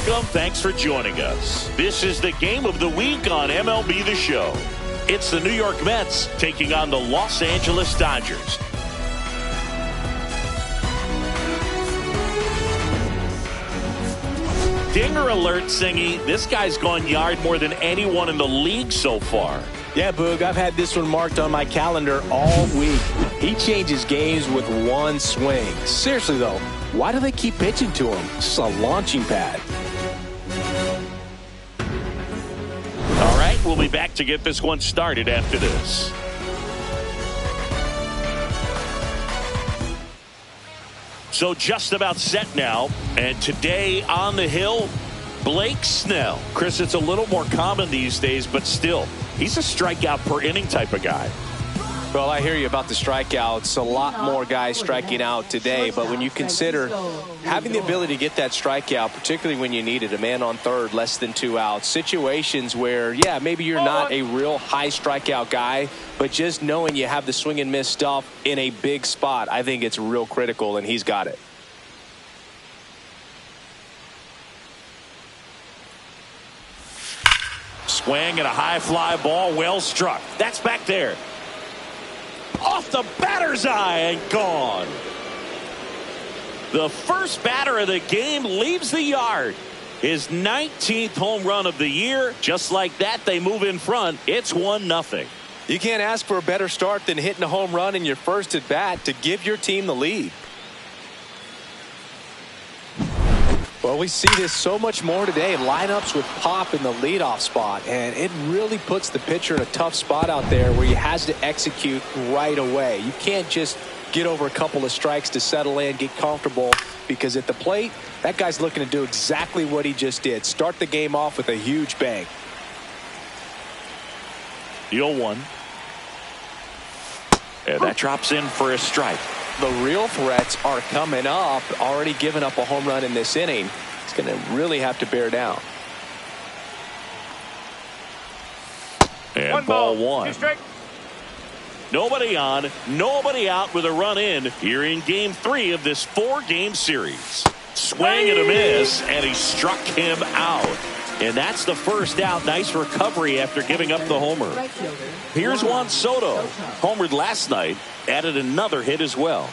welcome. Thanks for joining us. This is the game of the week on MLB The Show. It's the New York Mets taking on the Los Angeles Dodgers. Dinger alert, Singy. This guy's gone yard more than anyone in the league so far. Yeah, Boog, I've had this one marked on my calendar all week. He changes games with one swing. Seriously, though, why do they keep pitching to him? This is a launching pad. All right, we'll be back to get this one started after this. So just about set now, and today on the hill, Blake Snell. Chris, it's a little more common these days, but still, he's a strikeout per inning type of guy. Well, I hear you about the strikeouts. A lot more guys striking out today, but when you consider having the ability to get that strikeout, particularly when you need it, a man on third, less than 2 outs, situations where, yeah, maybe you're not a real high strikeout guy, but just knowing you have the swing and miss stuff in a big spot, I think it's real critical, and he's got it. Swing and a high fly ball, well struck. That's back there. Off the batter's eye and gone. The first batter of the game leaves the yard. His 19th home run of the year. Just like that, they move in front. It's 1-0. You can't ask for a better start than hitting a home run in your first at bat to give your team the lead. Well, we see this so much more today. Lineups with pop in the leadoff spot, and it really puts the pitcher in a tough spot out there where he has to execute right away. You can't just get over a couple of strikes to settle in, get comfortable, because at the plate, that guy's looking to do exactly what he just did. Start the game off with a huge bang. The 0-1. And that drops in for a strike. The real threats are coming up. Already given up a home run in this inning. He's going to really have to bear down. And ball one. Nobody on, nobody out with a run in here in game 3 of this 4-game series. Swing and a miss, and he struck him out. And that's the first out. Nice recovery after giving up the homer. Here's Juan Soto. Homered last night. Added another hit as well.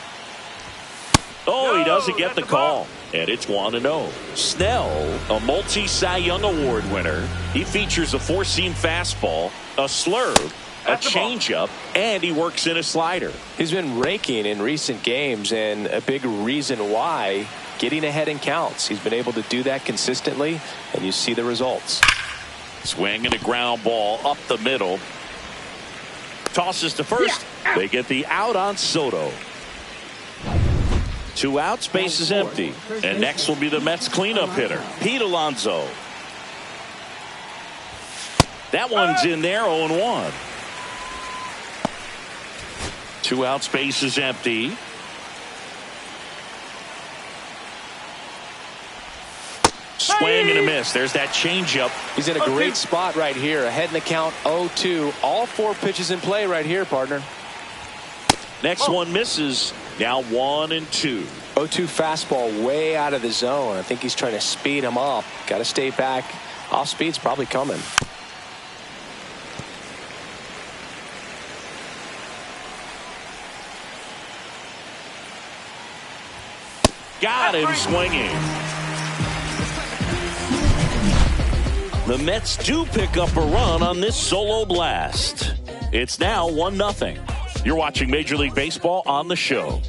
Oh, he doesn't get the call. And it's 1-0. Snell, a multi-Cy Young Award winner. He features a 4-seam fastball, a slurve, a changeup, and he works in a slider. He's been raking in recent games, and a big reason why, getting ahead in counts. He's been able to do that consistently, and you see the results. Swing and a ground ball up the middle. Tosses to first. They get the out on Soto. 2 outs, base is empty. And next will be the Mets cleanup hitter, Pete Alonso. That one's in there, 0-1. 2 outs, base is empty. Swing and a miss. There's that changeup. He's in a great spot right here. Ahead in the count, 0-2. All 4 pitches in play right here, partner. Next one misses. Now 1-2. 0-2 fastball way out of the zone. I think he's trying to speed him up. Got to stay back. Off speed's probably coming. Got him swinging. The Mets do pick up a run on this solo blast. It's now 1-0. You're watching Major League Baseball on the show.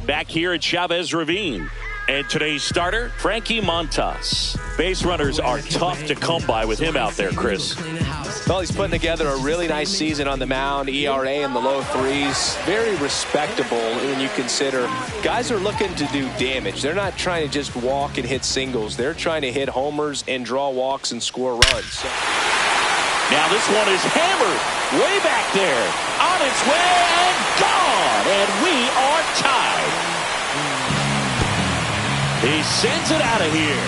Back here at Chavez Ravine. And today's starter, Frankie Montas. Base runners are tough to come by with him out there, Chris. Well, he's putting together a really nice season on the mound. ERA in the low 3s. Very respectable when you consider guys are looking to do damage. They're not trying to just walk and hit singles. They're trying to hit homers and draw walks and score runs. Now this one is hammered way back there. On its way and gone. And we are tied. He sends it out of here.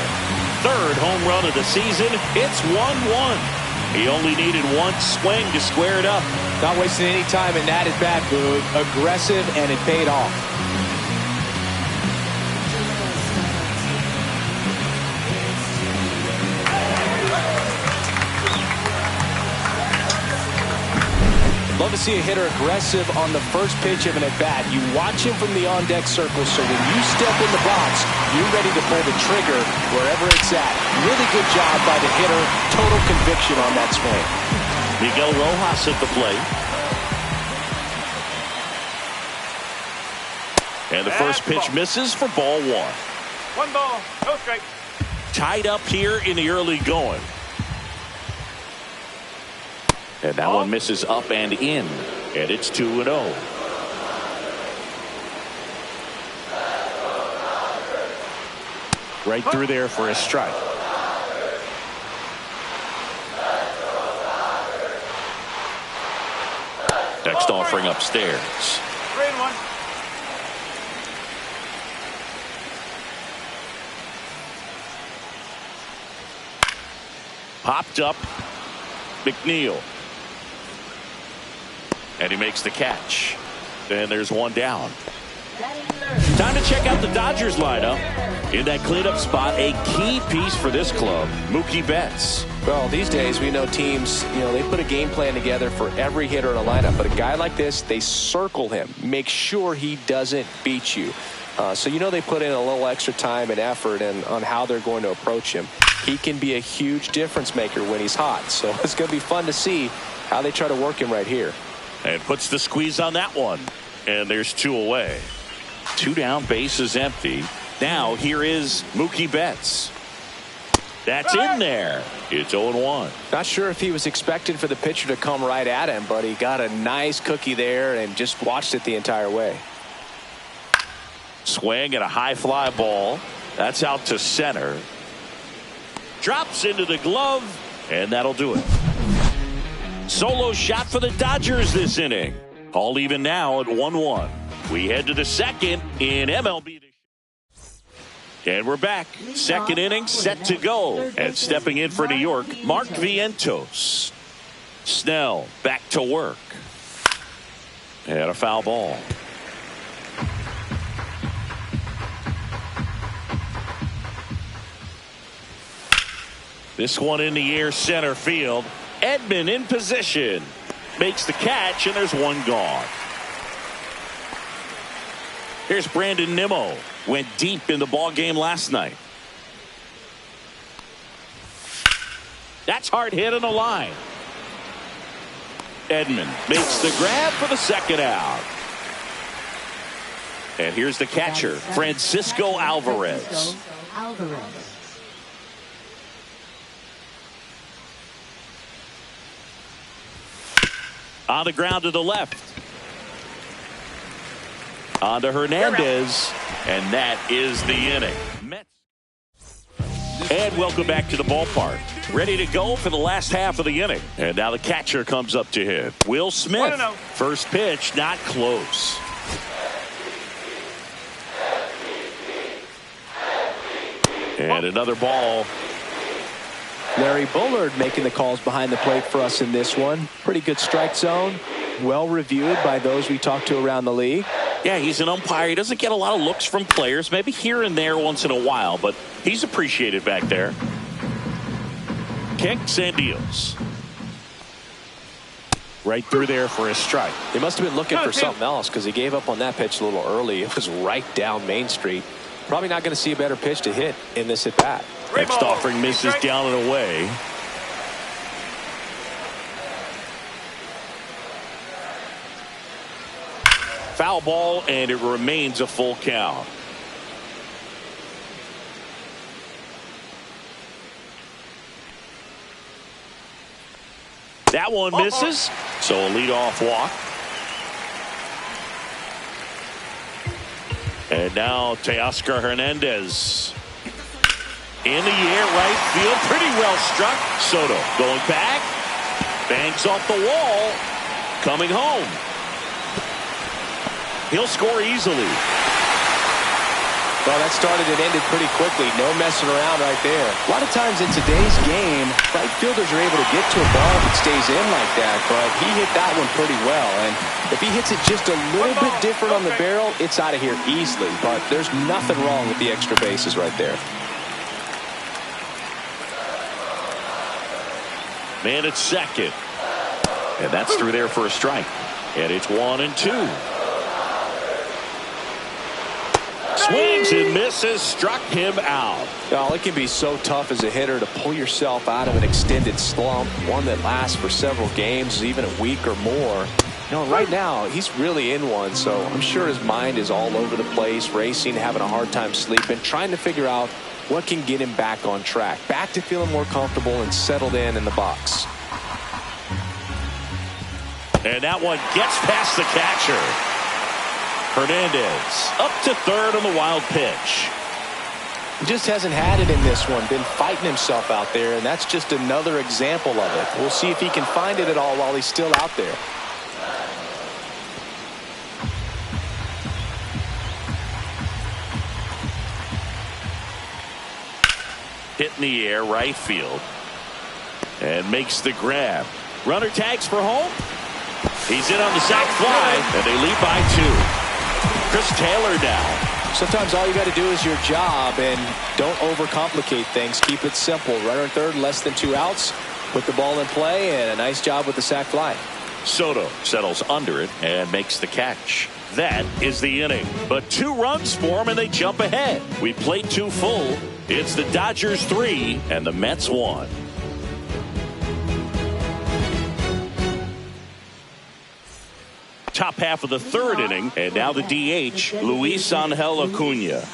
3rd home run of the season. It's 1-1. He only needed one swing to square it up. Not wasting any time in that at bat, Boog. Aggressive, and it paid off. Love to see a hitter aggressive on the first pitch of an at-bat. You watch him from the on-deck circle, so when you step in the box, you're ready to pull the trigger wherever it's at. Really good job by the hitter. Total conviction on that swing. Miguel Rojas at the plate. And the first pitch misses for ball one. 1 ball, no strike. Tied up here in the early going. And that one misses up and in. And it's 2-0. Right through there for a strike. Next offering upstairs. 3-1. Popped up. McNeil. And he makes the catch. And there's one down. Time to check out the Dodgers lineup. In that cleanup spot, a key piece for this club, Mookie Betts. Well, these days we know teams, they put a game plan together for every hitter in a lineup. But a guy like this, they circle him. Make sure he doesn't beat you. So they put in a little extra time and effort on how they're going to approach him. He can be a huge difference maker when he's hot. So it's going to be fun to see how they try to work him right here. And puts the squeeze on that one. And there's 2 away. 2 down, base is empty. Now here is Mookie Betts. That's in there. It's 0-1. Not sure if he was expecting for the pitcher to come right at him, but he got a nice cookie there and just watched it the entire way. Swing and a high fly ball. That's out to center. Drops into the glove, and that'll do it. Solo shot for the Dodgers this inning. All even now at 1-1. We head to the second in MLB. And we're back. Second inning set to go. And stepping in for New York, Mark Vientos. Snell back to work. And a foul ball. This one in the air, center field. Edman in position. Makes the catch, and there's one gone. Here's Brandon Nimmo. Went deep in the ball game last night. That's hard hit on the line. Edman makes the grab for the second out. And here's the catcher, Francisco Alvarez. On the ground to the left. On to Hernandez. And that is the inning. And welcome back to the ballpark. Ready to go for the last half of the inning. And now the catcher comes up to hit. Will Smith. First pitch, not close. And another ball. Larry Bullard making the calls behind the plate for us in this one. Pretty good strike zone. Well reviewed by those we talked to around the league. Yeah, he's an umpire. He doesn't get a lot of looks from players, maybe here and there once in a while, but he's appreciated back there. Kicks and deals. Right through there for a strike. He must have been looking for something else because he gave up on that pitch a little early. It was right down Main Street. Probably not going to see a better pitch to hit in this at bat. Next offering misses down and away. Foul ball, and it remains a full count. That one misses, so a leadoff walk. And now Teoscar Hernandez. In the air, right field, pretty well struck. Soto going back, bangs off the wall, coming home. He'll score easily. Well, that started and ended pretty quickly. No messing around right there. A lot of times in today's game, right fielders are able to get to a ball that stays in like that, but he hit that one pretty well. And if he hits it just a little bit different on the barrel, it's out of here easily. But there's nothing wrong with the extra bases right there. Man at second. And that's through there for a strike. And it's 1-2. Swings and misses, struck him out. Well, it can be so tough as a hitter to pull yourself out of an extended slump, one that lasts for several games, even a week or more. You know, right now, he's really in one, so I'm sure his mind is all over the place, racing, having a hard time sleeping, trying to figure out what can get him back on track, back to feeling more comfortable and settled in the box. And that one gets past the catcher. Hernandez up to third on the wild pitch. He just hasn't had it in this one, been fighting himself out there, and that's just another example of it. We'll see if he can find it at all while he's still out there. Hit in the air, right field. And makes the grab. Runner tags for home. He's in on the sac fly, and they lead by 2. Chris Taylor now. Sometimes all you got to do is your job and don't overcomplicate things. Keep it simple. Runner at third, less than 2 outs. Put the ball in play, and a nice job with the sac fly. Soto settles under it and makes the catch. That is the inning. But 2 runs for him, and they jump ahead. We played 2 full. It's the Dodgers 3 and the Mets 1. Top half of the third inning, and now the DH, Luis Angel Acuna.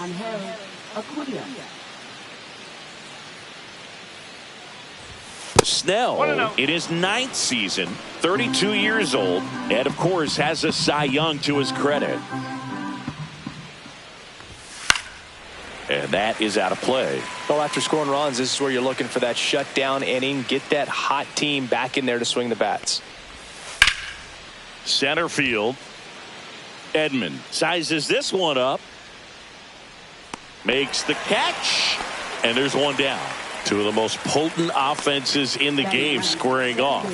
Snell in his 9th season, 32 years old, and of course has a Cy Young to his credit. And that is out of play. Well, after scoring runs, this is where you're looking for that shutdown inning. Get that hot team back in there to swing the bats. Center field. Edman sizes this one up. Makes the catch. And there's one down. 2 of the most potent offenses in the game squaring off.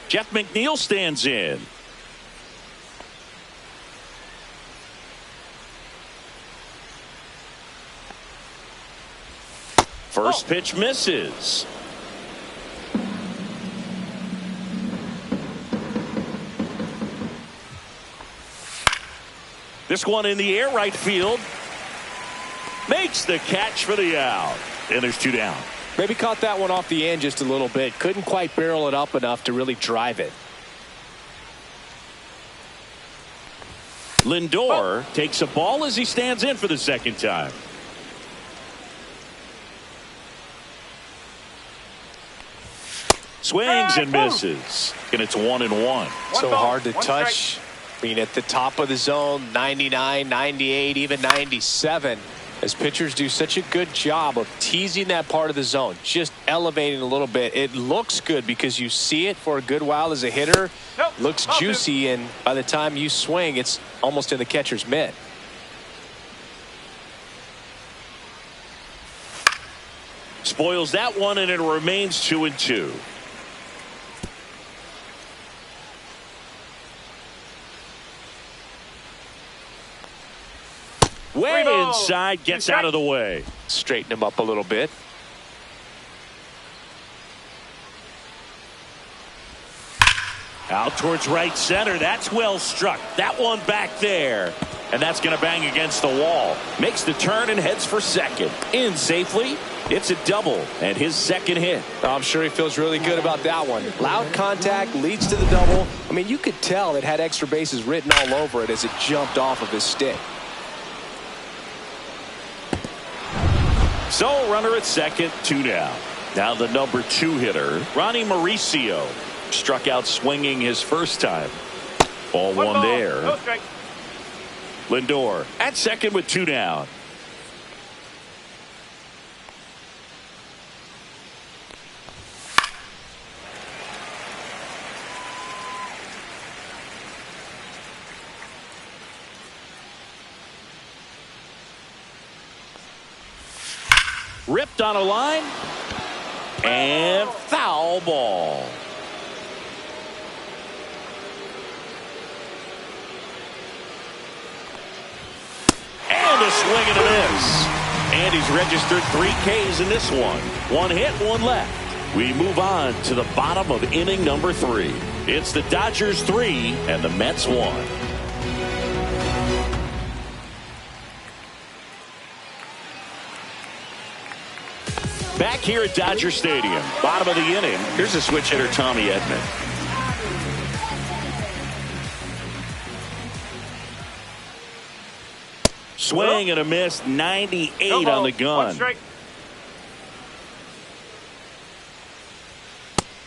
Jeff McNeil stands in. First pitch misses. This one in the air, right field. Makes the catch for the out. And there's 2 down. Maybe caught that one off the end just a little bit. Couldn't quite barrel it up enough to really drive it. Lindor takes a ball as he stands in for the second time. Swings and misses. And it's 1-1. So hard to touch. I mean, at the top of the zone, 99, 98, even 97. As pitchers do such a good job of teasing that part of the zone, just elevating a little bit. It looks good because you see it for a good while as a hitter. Looks juicy, and by the time you swing, it's almost in the catcher's mitt. Spoils that one, and it remains 2-2. Way inside, gets out of the way. Straighten him up a little bit. Out towards right center. That's well struck. That one back there. And that's going to bang against the wall. Makes the turn and heads for second. In safely. It's a double and his second hit. I'm sure he feels really good about that one. Loud contact leads to the double. I mean, you could tell it had extra bases written all over it as it jumped off of his stick. So runner at second, 2 down. Now the number 2 hitter, Ronnie Mauricio, struck out swinging his first time. Ball one there. No strike. Lindor at second with 2 down. Ripped on a line. And foul ball. And a swing and a miss. And he's registered 3 Ks in this one. 1 hit, 1 left. We move on to the bottom of inning number 3. It's the Dodgers 3 and the Mets 1. Back here at Dodger Stadium, bottom of the inning, here's a switch hitter, Tommy Edman. Swing and a miss, 98 on the gun. 1 strike.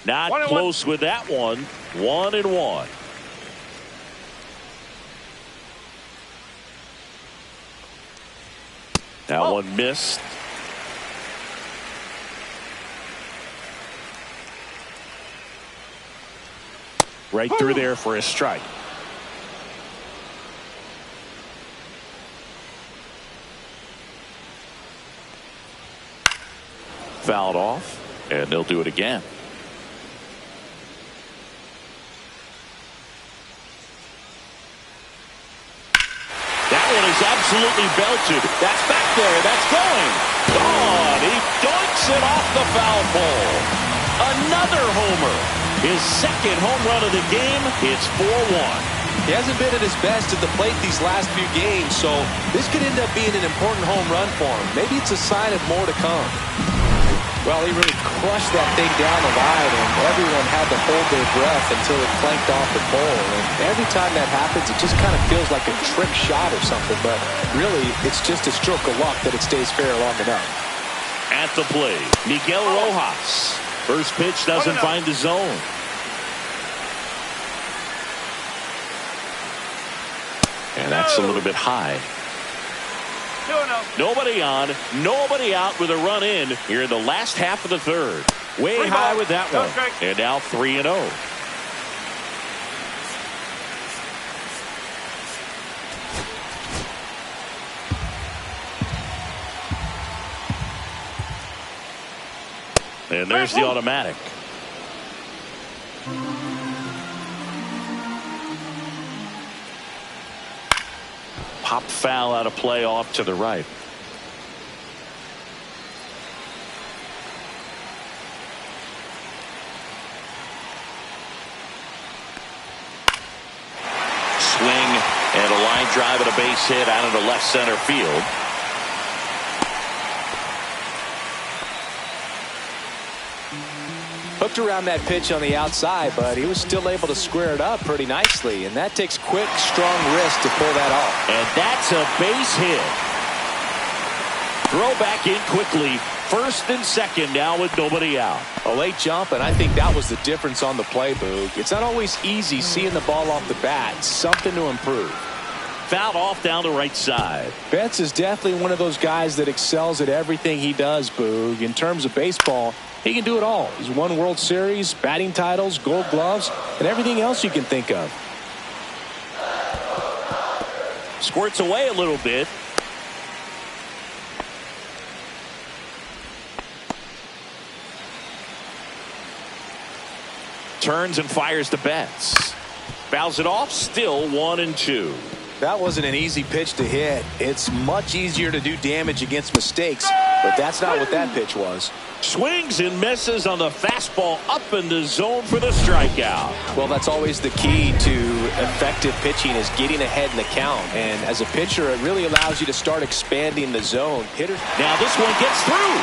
Not 1-1. close with that one. 1-1. That one missed. Right through there for a strike. Fouled off, and they'll do it again. That one is absolutely belted. That's back there. That's going. Gone. He doinks it off the foul pole. Another homer. His second home run of the game. It's 4-1. He hasn't been at his best at the plate these last few games, so this could end up being an important home run for him. Maybe it's a sign of more to come. Well, he really crushed that thing down the line, and everyone had to hold their breath until it clanked off the pole. And every time that happens, it just kind of feels like a trick shot or something, but really, it's just a stroke of luck that it stays fair long enough. At the plate, Miguel Rojas. First pitch doesn't find the zone. And that's a little bit high. 2-0. Nobody on, nobody out with a run in here in the last half of the third. Way 3 high balls, with that no one. strike. And now 3-0. And there's the automatic. Pop foul out of play off to the right. Swing and a line drive and a base hit out into left center field. Hooked around that pitch on the outside, but he was still able to square it up pretty nicely, and that takes quick, strong wrist to pull that off. And that's a base hit. Throw back in quickly. First and second now with nobody out. A late jump, and I think that was the difference on the play, Boog. It's not always easy seeing the ball off the bat. Something to improve. Fouled off down the right side. Betts is definitely one of those guys that excels at everything he does, Boog. In terms of baseball, he can do it all. He's won World Series, batting titles, gold gloves, and everything else you can think of. Squirts away a little bit. Turns and fires to Betts. Fouls it off, still 1-2. That wasn't an easy pitch to hit. It's much easier to do damage against mistakes, but that's not what that pitch was. Swings and misses on the fastball up in the zone for the strikeout. Well, that's always the key to effective pitching, is getting ahead in the count. And as a pitcher, it really allows you to start expanding the zone. Now this one gets through.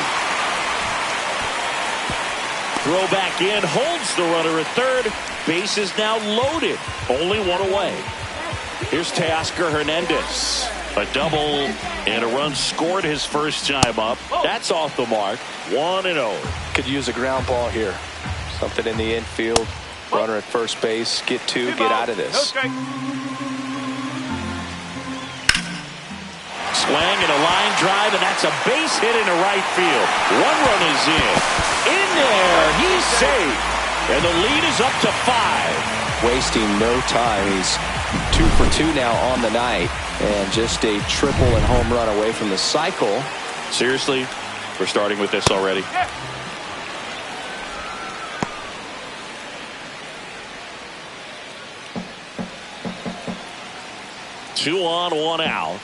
Throw back in, holds the runner at third. Base is now loaded. Only one away. Here's Teoscar Hernandez. A double and a run scored his first time up. That's off the mark. 1-0. Could use a ground ball here. Something in the infield. Runner at first base. Get two. Get out of No this. strike. Swing and a line drive, and that's a base hit into right field. One run is in. In there. He's safe. And the lead is up to 5. Wasting no time. He's 2 for 2 now on the night, and just a triple and home run away from the cycle. Seriously, We're starting with this already. Yeah. 2 on, 1 out.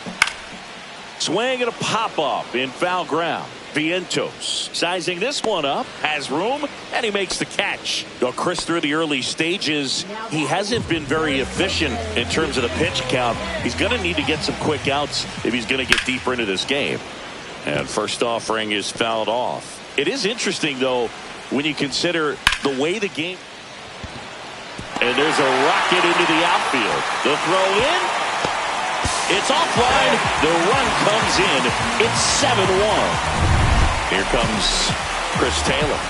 Swing and a pop-up in foul ground. Vientos sizing this one up, has room, and he makes the catch. Well, Chris, through the early stages, he hasn't been very efficient in terms of the pitch count. He's going to need to get some quick outs if he's going to get deeper into this game. And first offering is fouled off. It is interesting, though, when you consider the way the game... And there's a rocket into the outfield. The throw in. It's offline. The run comes in. It's 7-1. Here comes Chris Taylor.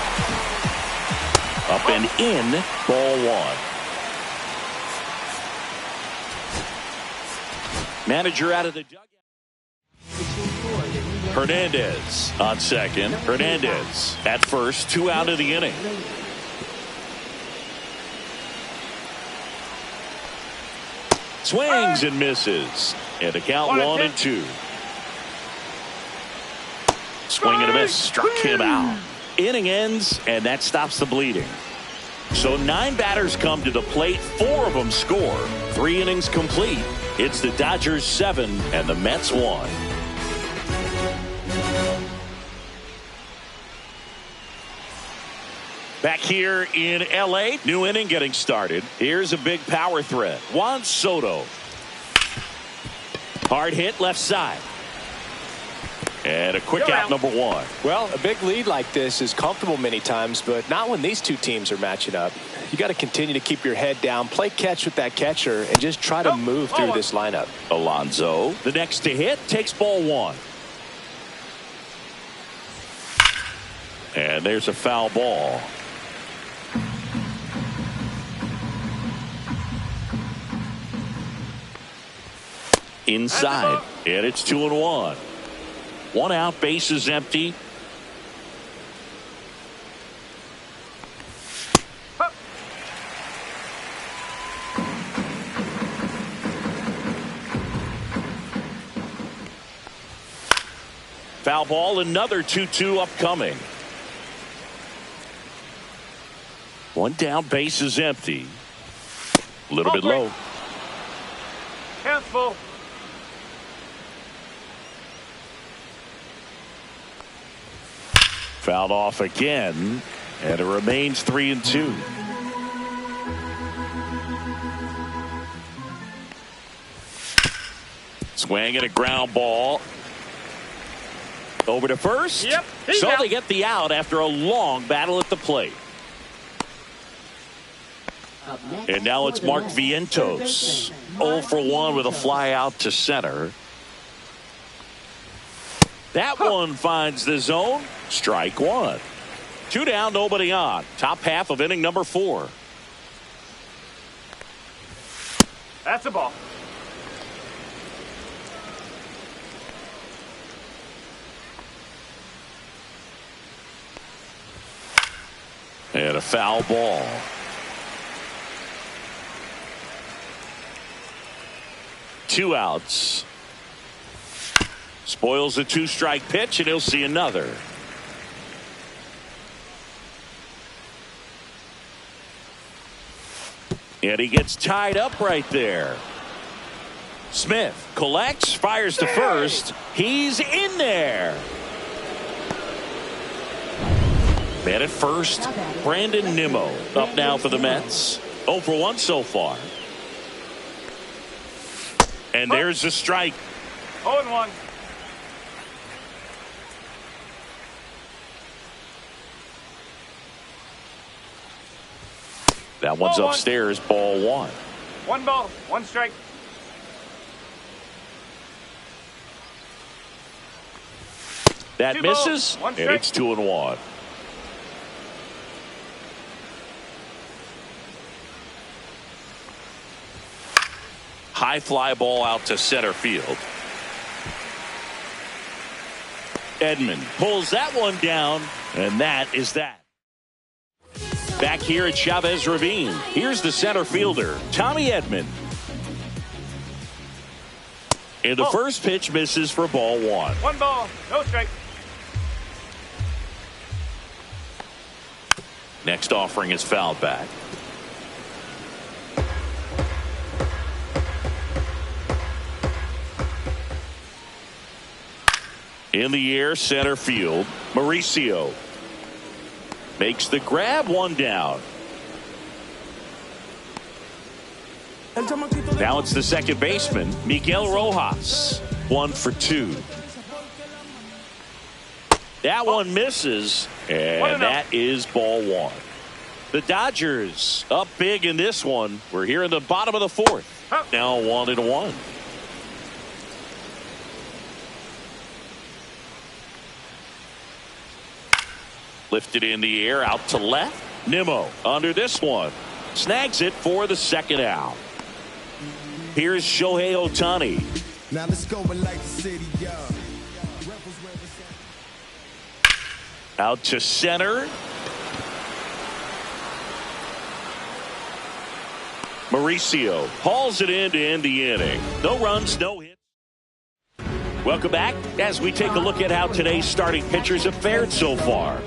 Up and in, ball 1. Manager out of the dugout. Hernandez on second. Hernandez at first, 2 out of the inning. Swings and misses. And the count 1-2. Swing and a miss. Struck him out. Inning ends, and that stops the bleeding. So 9 batters come to the plate. 4 of them score. 3 innings complete. It's the Dodgers 7 and the Mets 1. Back here in L.A., new inning getting started. Here's a big power threat. Juan Soto. Hard hit left side. And a quick out, number 1. Well, a big lead like this is comfortable many times, but not when these two teams are matching up. You got to continue to keep your head down, play catch with that catcher, and just try to move through this lineup. Alonso, the next to hit, takes ball 1. And there's a foul ball. Inside, and it's 2-1. 1 out, bases empty. Foul ball, another 2-2 upcoming. 1 down, bases empty. A little bit low. Hands full. Fouled off again, and it remains 3-2. Swing and a ground ball. Over to first. Yep. So they get the out after a long battle at the plate. And now it's Mark Vientos. 0 for 1 with a fly out to center. That one finds the zone. Strike 1. 2 down, nobody on. Top half of inning number 4. That's a ball. And a foul ball. Two outs. Spoils a 2-strike pitch, and he'll see another. And he gets tied up right there. Smith collects, fires to first. He's in there. Man at first, Brandon Nimmo up now for the Mets. 0 for 1 so far. And there's a strike. 0-1. That one's upstairs, ball 1. 1 ball, 1 strike. That 2 misses, balls, 1 and it's 2-1. High fly ball out to center field. Edman pulls that one down, and that is that. Back here at Chavez Ravine, here's the center fielder, Tommy Edman. And the first pitch misses for ball 1. 1 ball, no strike. Next offering is fouled back. In the air, center field. Mauricio makes the grab, one down. Now it's the second baseman, Miguel Rojas. 1 for 2. That one misses, and that is ball 1. The Dodgers up big in this one. We're here in the bottom of the 4th. Now 1-1. Lifted in the air, out to left. Nimmo under this one. Snags it for the second out. Here's Shohei Ohtani. Now let's go and like the city, Out to center. Mauricio hauls it in to end the inning. No runs, no hits. Welcome back as we take a look at how today's starting pitchers have fared so far.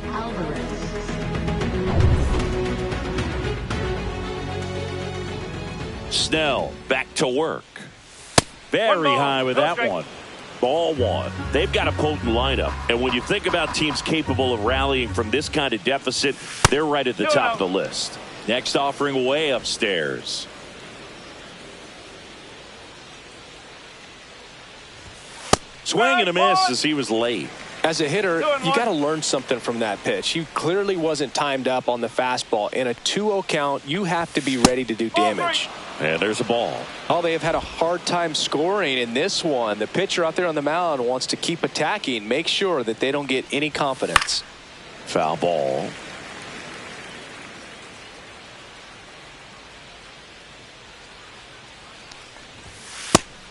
Snell back to work. Very high with that one. Ball 1. They've got a potent lineup. And when you think about teams capable of rallying from this kind of deficit, they're right at the top of the list. Next offering way upstairs. Swing and a miss as he was late. As a hitter, you got to learn something from that pitch. He clearly wasn't timed up on the fastball. In a 2-0 count, you have to be ready to do damage. And there's a ball. Oh, they have had a hard time scoring in this one. The pitcher out there on the mound wants to keep attacking. Make sure that they don't get any confidence. Foul ball.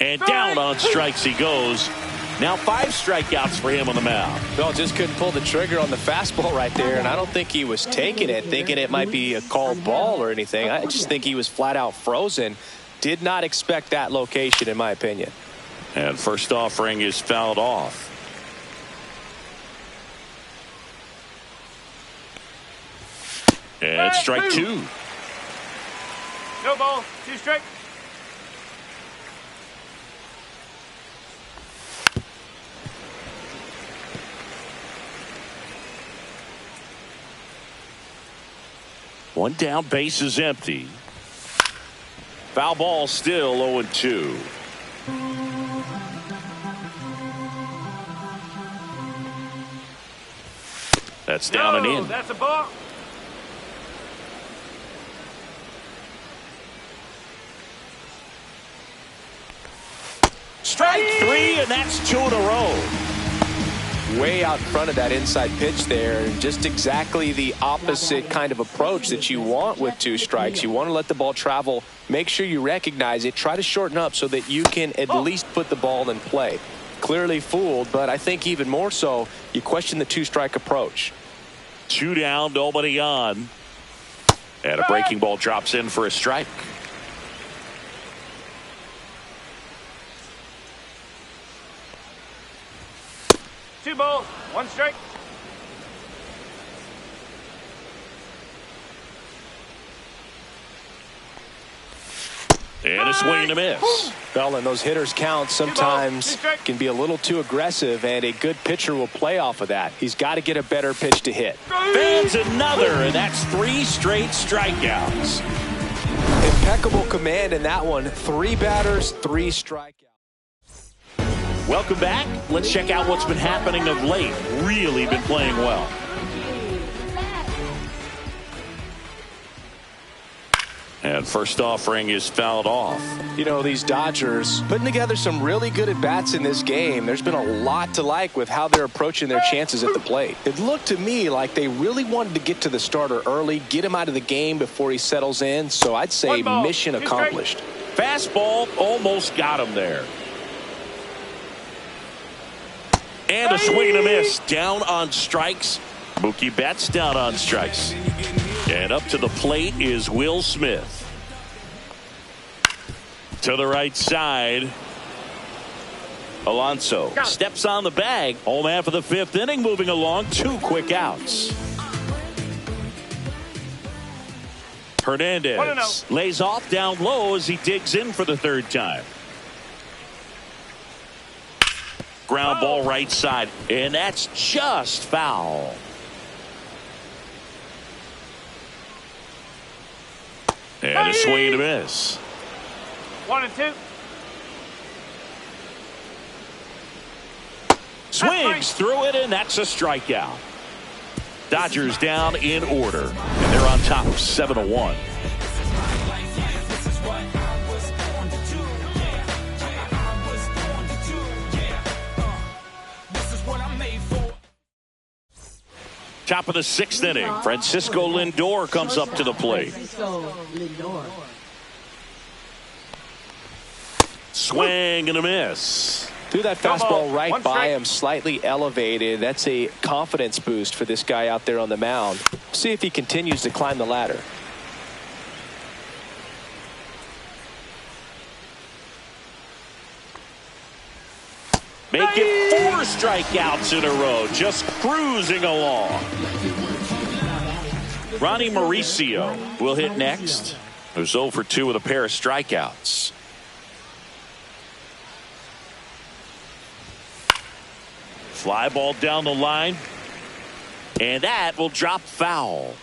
And down on strikes he goes. Now 5 strikeouts for him on the mound. Well, just couldn't pull the trigger on the fastball right there, and I don't think he was taking it, thinking it might be a called ball or anything. I just think he was flat out frozen. Did not expect that location, in my opinion. And first offering is fouled off. And strike 2. No ball. 2 strike. One down, base is empty. Foul ball, still 0-2. That's down and in. That's a ball. Strike 3, and that's 2 in a row. Way out in front of that inside pitch there, and just exactly the opposite kind of approach that you want with 2 strikes. You want to let the ball travel, make sure you recognize it, try to shorten up so that you can at least put the ball in play. Clearly fooled, but I think even more so, you question the 2-strike approach. 2 down, nobody on. And a breaking ball drops in for a strike. Two balls, 1 strike. And a swing and a miss. Well, and those hitters count sometimes can be a little too aggressive, and a good pitcher will play off of that. He's got to get a better pitch to hit. Fans another, and that's 3 straight strikeouts. Impeccable command in that one. 3 batters, 3 strikeouts. Welcome back. Let's check out what's been happening of late. Really been playing well. And first offering is fouled off. You know, these Dodgers putting together some really good at-bats in this game. There's been a lot to like with how they're approaching their chances at the plate. It looked to me like they really wanted to get to the starter early, get him out of the game before he settles in. So I'd say mission accomplished. Fastball almost got him there. And a swing and a miss. Down on strikes. Mookie Betts down on strikes. And up to the plate is Will Smith. To the right side. Alonso steps on the bag. Home half of the 5th inning moving along. 2 quick outs. Hernandez lays off down low as he digs in for the third time. Ground ball right side, and that's just foul. And a swing and a miss. 1-2. Swings through it, and that's a strikeout. Dodgers down in order, and they're on top 7-1. Top of the 6th inning, Francisco Lindor comes up to the plate. Swing and a miss. Threw that fastball right by him, slightly elevated. That's a confidence boost for this guy out there on the mound. See if he continues to climb the ladder. Make it 4 strikeouts in a row, just cruising along. Ronnie Mauricio will hit next. Who's 0 for 2 with a pair of strikeouts. Fly ball down the line, and that will drop foul.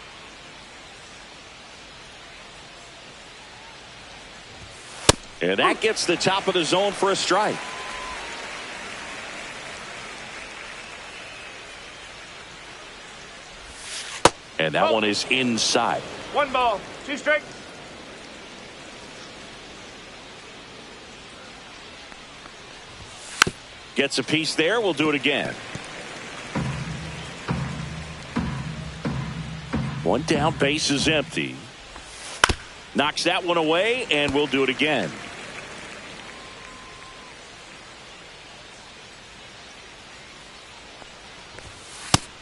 And that gets the top of the zone for a strike. And that one is inside. 1 ball, 2 strikes. Gets a piece there. We'll do it again. 1 down, base is empty. Knocks that one away, and we'll do it again.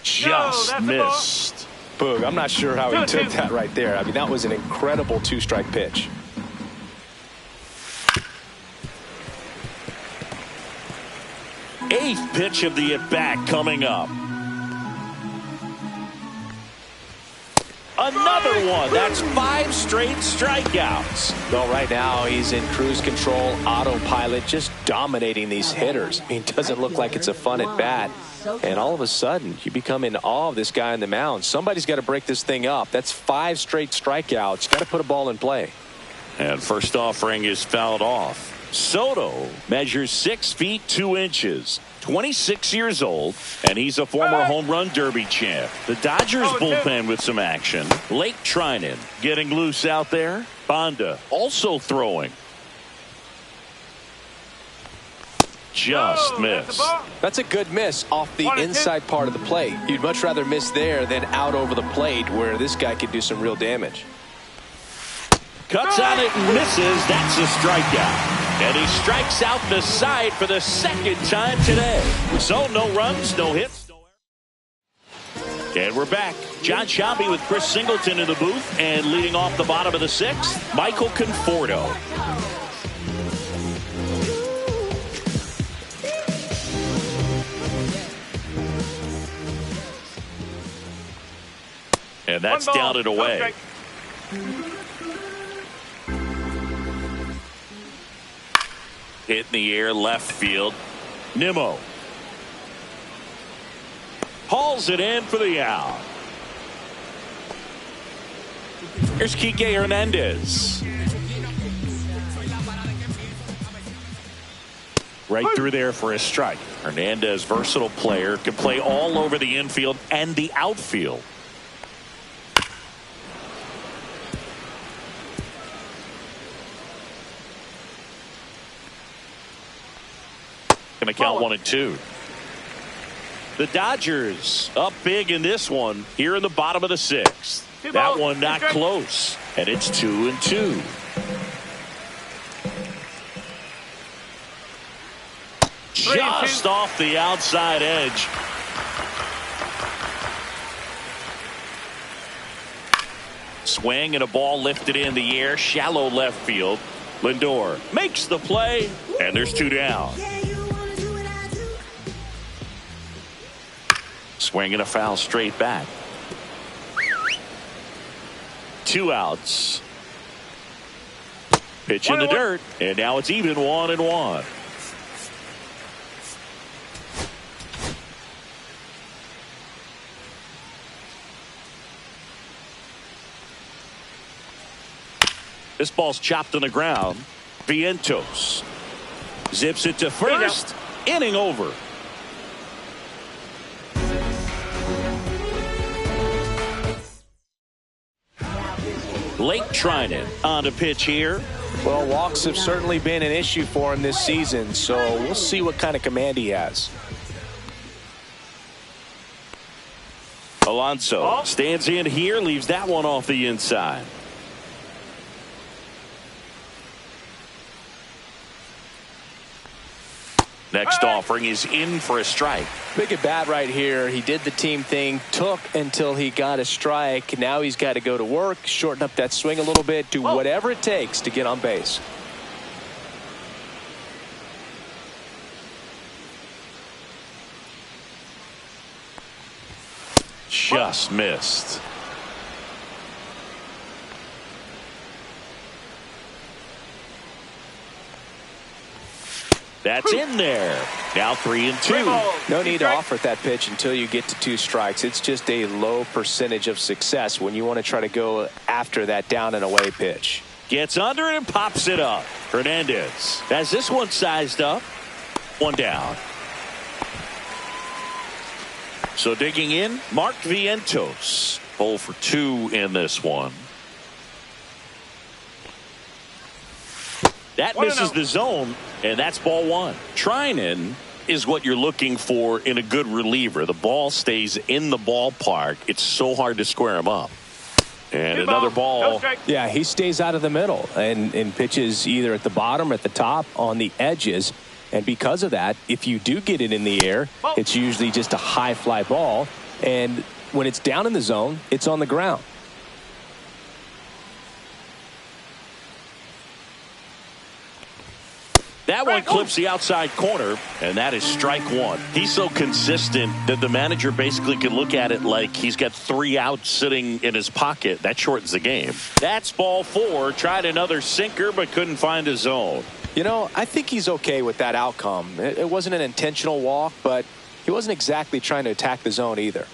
Just missed. Boog, I'm not sure how he took that right there. I mean, that was an incredible 2-strike pitch. Eighth pitch of the at-bat coming up. Another one. That's 5 straight strikeouts. Well, right now he's in cruise control, autopilot, just dominating these hitters. I mean, it doesn't look like it's a fun at bat. And all of a sudden, you become in awe of this guy on the mound. Somebody's got to break this thing up. That's 5 straight strikeouts. Got to put a ball in play. And first offering is fouled off. Soto measures 6 feet 2 inches. 26 years old, and he's a former home run derby champ. The Dodgers bullpen with some action. Lake Trinan getting loose out there. Banda also throwing. Just missed. That's a good miss off the inside part of the plate. You'd much rather miss there than out over the plate where this guy could do some real damage. Cuts on it and misses. That's a strikeout. And he strikes out the side for the 2nd time today. So no runs, no hits, no errors. And we're back. John Sciambi with Chris Singleton in the booth, and leading off the bottom of the 6th, Michael Conforto. And that's down and away. Hit in the air, left field. Nimmo hauls it in for the out. Here's Kike Hernandez. Right through there for a strike. Hernandez, versatile player, can play all over the infield and the outfield. Going to count 1 and 2. The Dodgers up big in this one here in the bottom of the 6th. That one not close, and it's 2 and 2. Just off the outside edge. Swing and a ball lifted in the air, shallow left field. Lindor makes the play, and there's 2 down. Swing and a foul straight back. 2 outs. Pitch in the dirt, and now it's even 1-1. This ball's chopped on the ground. Vientos zips it to first. Inning over. Blake Treinen on to pitch here. Well, walks have certainly been an issue for him this season, so we'll see what kind of command he has. Alonso stands in here, leaves that one off the inside. Next offering is in for a strike. Big at bat right here. He did the team thing, took until he got a strike. Now he's got to go to work, shorten up that swing a little bit, do whatever it takes to get on base. Just missed. That's in there. Now 3-2. No need to offer that pitch until you get to 2 strikes. It's just a low percentage of success when you want to try to go after that down and away pitch. Gets under it and pops it up. Hernandez has this one sized up. 1 down. So digging in, Mark Vientos. 0 for 2 in this one. That misses the zone, and that's ball 1. Treinen is what you're looking for in a good reliever. The ball stays in the ballpark. It's so hard to square him up. And another ball. Yeah, he stays out of the middle and pitches either at the bottom or at the top on the edges. And because of that, if you do get it in the air, it's usually just a high fly ball. And when it's down in the zone, it's on the ground. That one clips the outside corner, and that is strike 1. He's so consistent that the manager basically can look at it like he's got 3 outs sitting in his pocket. That shortens the game. That's ball 4. Tried another sinker, but couldn't find a zone. You know, I think he's okay with that outcome. It wasn't an intentional walk, but he wasn't exactly trying to attack the zone either.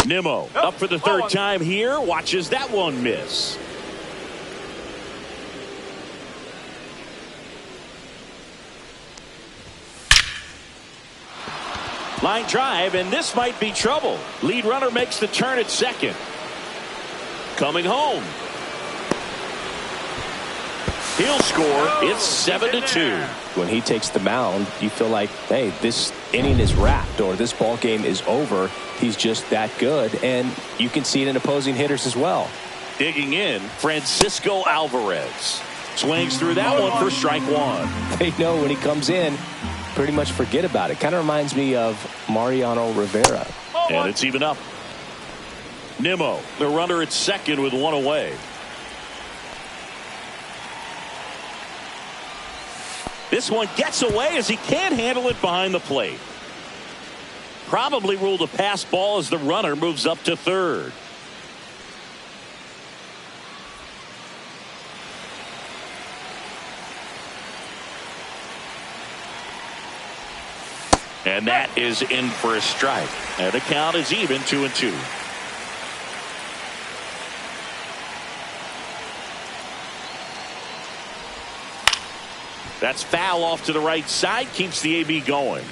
Nimmo up for the 3rd time here. Watches that one miss. Line drive, and this might be trouble. Lead runner makes the turn at second. Coming home. He'll score. It's 7-2. When he takes the mound, you feel like, hey, this inning is wrapped or this ball game is over. He's just that good, and you can see it in opposing hitters as well. Digging in, Francisco Alvarez. Swings through that one for strike 1. They know when he comes in, pretty much forget about it. Kind of reminds me of Mariano Rivera. And it's even up. Nimmo, the runner at second with 1 away. This one gets away as he can't handle it behind the plate. Probably ruled a pass ball as the runner moves up to third. And that is in for a strike. And the count is even 2-2. That's foul off to the right side. Keeps the AB going.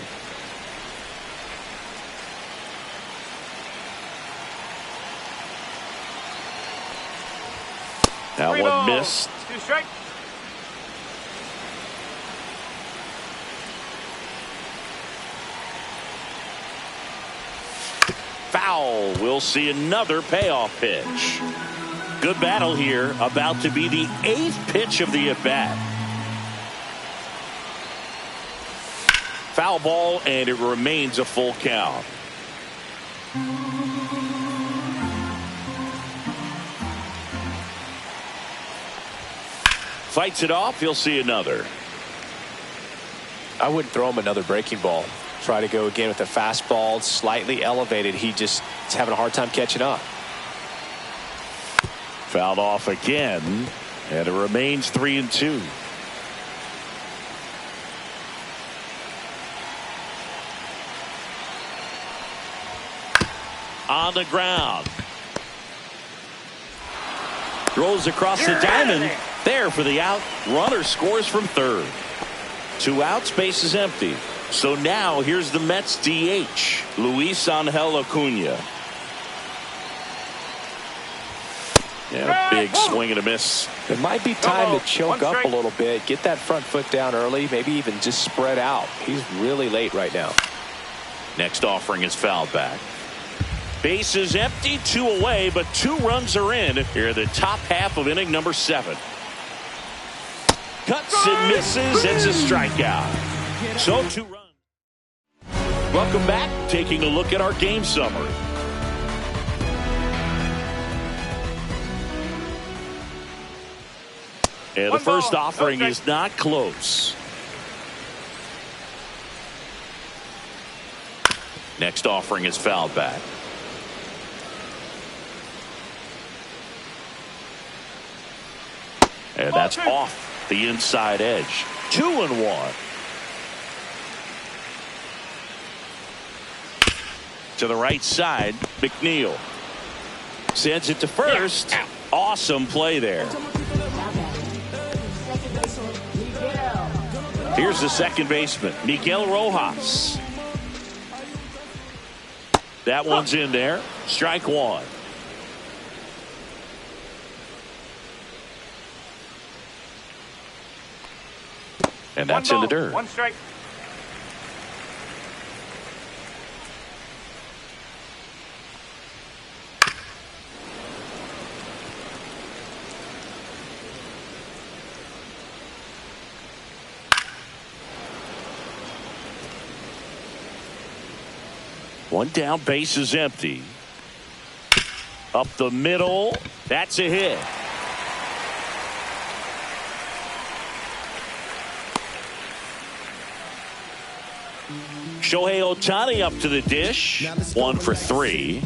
That one missed. 2 strikes. Foul. We'll see another payoff pitch. Good battle here. About to be the 8th pitch of the at-bat. Foul ball, and it remains a full count. Fights it off. He'll see another. I wouldn't throw him another breaking ball. Try to go again with a fastball, slightly elevated. He just is having a hard time catching up. Fouled off again, and it remains 3-2. On the ground. Throws across the diamond. There for the out. Runner scores from third. 2 outs, base is empty. So now here's the Mets DH, Luis Angel Acuna. And a big swing and a miss. It might be time to choke up a little bit, get that front foot down early, maybe even just spread out. He's really late right now. Next offering is fouled back. Base is empty, 2 away, but 2 runs are in here, the top half of inning number 7. Cuts and misses. It's a strikeout. So 2 runs. Welcome back. Taking a look at our game summary. And the first offering is not close. Next offering is fouled back. And that's off the inside edge. 2-1. To the right side, McNeil sends it to first. Awesome play there. Here's the second baseman, Miguel Rojas. That one's in there. Strike 1. And that's in the dirt. 1 strike. One down, base is empty. Up the middle. That's a hit. Shohei Ohtani up to the dish. 1 for 3.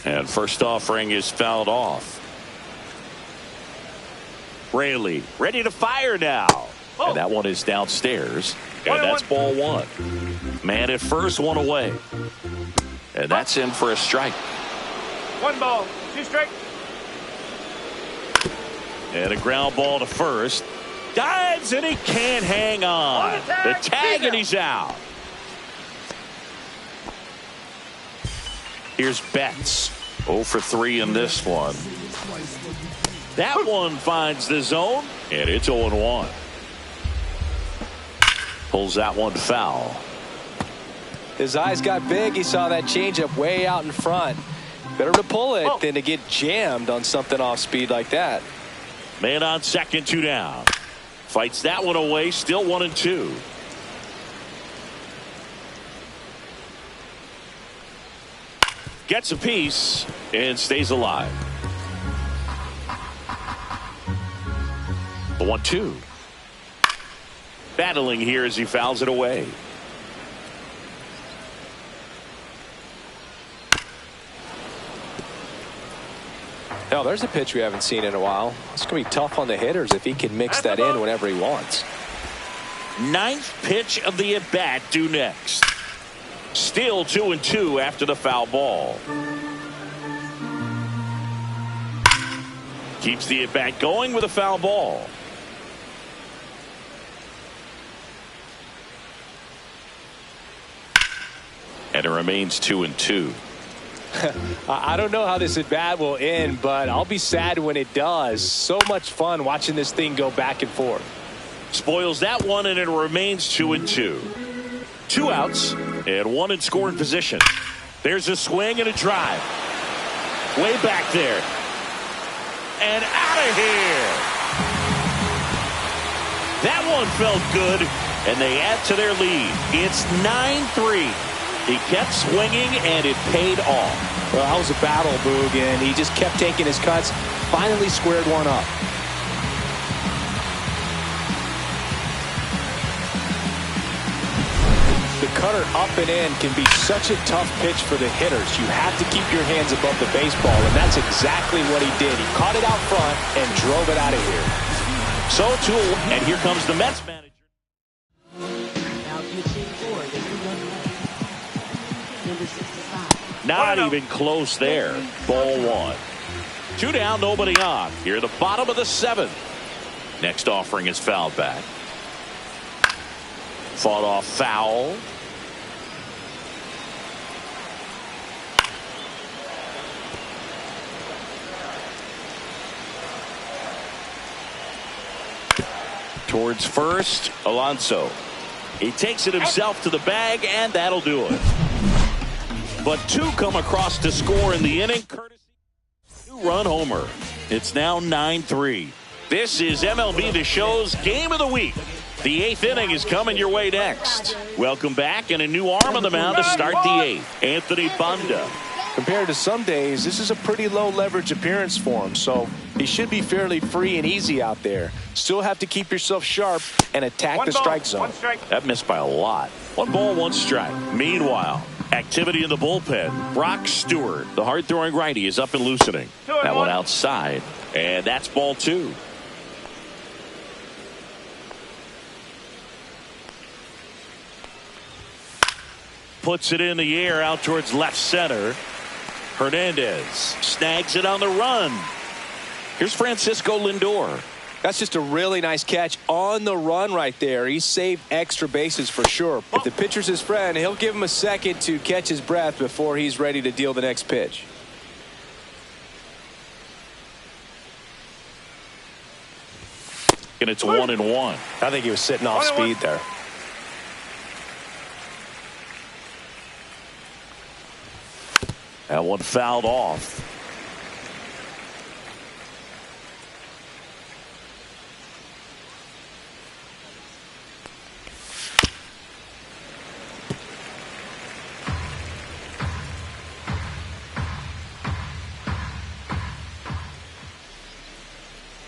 And first offering is fouled off. Raley ready to fire now. And that one is downstairs. And that's ball 1. Man at first, 1 away. And that's in for a strike. 1 ball, 2 strike. And a ground ball to first. Dives and he can't hang on. The tag and he's out. Here's Betts. 0 for 3 in this one. That one finds the zone, and it's 0-1. Pulls that one foul. His eyes got big. He saw that changeup way out in front. Better to pull it than to get jammed on something off speed like that. Man on second, 2 down. Fights that one away. Still 1-2. Gets a piece and stays alive. The 1-2. Battling here as he fouls it away. Now, there's a pitch we haven't seen in a while. It's going to be tough on the hitters if he can mix that in whenever he wants. 9th pitch of the at-bat due next. Still 2-2 after the foul ball. Keeps the at-bat going with a foul ball. And it remains 2-2. I don't know how this at bat will end, but I'll be sad when it does. So much fun watching this thing go back and forth. Spoils that one, and it remains 2-2. 2 outs and 1 in scoring position. There's a swing and a drive. Way back there. And out of here. That one felt good, and they add to their lead. It's 9-3. He kept swinging, and it paid off. Well, that was a battle, Boog, and he just kept taking his cuts. Finally squared one up. The cutter up and in can be such a tough pitch for the hitters. You have to keep your hands above the baseball, and that's exactly what he did. He caught it out front and drove it out of here. So too, and here comes the Mets manager. Not even close there. Ball one. 2 down, nobody on. Here at the bottom of the 7th. Next offering is fouled back. Fought off foul. Towards first, Alonso. He takes it himself to the bag, and that'll do it. But 2 come across to score in the inning, courtesy 2-run homer. It's now 9-3. This is MLB The Show's Game of the Week. The 8th inning is coming your way next. Welcome back, and a new arm on the mound to start the 8th. Anthony Banda. Compared to some days, this is a pretty low leverage appearance for him, so he should be fairly free and easy out there. Still have to keep yourself sharp and attack the strike zone. That missed by a lot. 1 ball, 1 strike. Meanwhile, activity in the bullpen. Brock Stewart, the hard-throwing righty, is up and loosening. That one outside, and that's ball 2. Puts it in the air out towards left center. Hernandez snags it on the run. Here's Francisco Lindor. That's just a really nice catch on the run right there. He saved extra bases for sure. If the pitcher's his friend, he'll give him a second to catch his breath before he's ready to deal the next pitch. And it's 1-1. I think he was sitting off speed there. That one fouled off.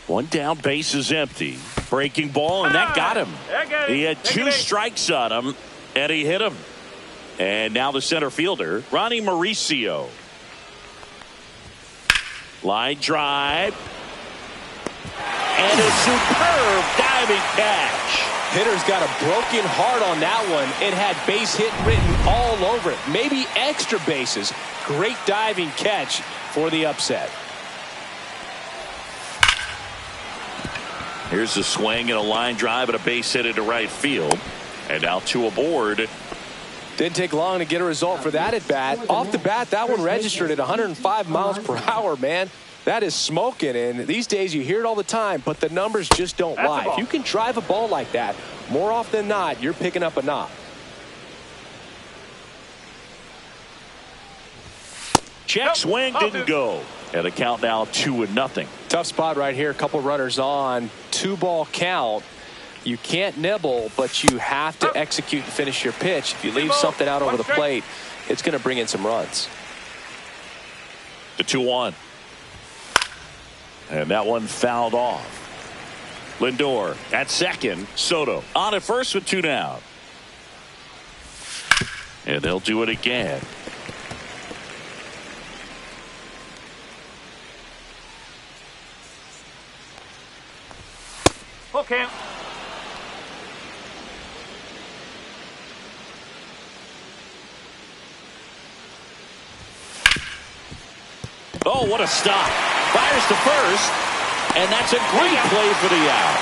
One down, base is empty. Breaking ball, and that got him. He had 2 strikes on him, and he hit him. And now the center fielder, Ronnie Mauricio. Line drive. And a superb diving catch. Hitter's got a broken heart on that one. It had base hit written all over it. Maybe extra bases. Great diving catch for the upset. Here's the swing and a line drive and a base hit into right field. And now 2 aboard. Didn't take long to get a result for that at bat. Off the bat, that one registered at 105 miles per hour, man. That is smoking, and these days you hear it all the time, but the numbers just don't lie. If you can drive a ball like that, more often than not, you're picking up a knock. Check swing didn't go. And the count now 2-0. Tough spot right here. A couple runners on. 2-ball count. You can't nibble, but you have to execute and finish your pitch. If you leave something out over the plate, it's going to bring in some runs. The 2-1. And that one fouled off. Lindor at second. Soto on at first with 2 down. And they'll do it again. Full count. Oh, what a stop. Fires to first, and that's a great play for the out.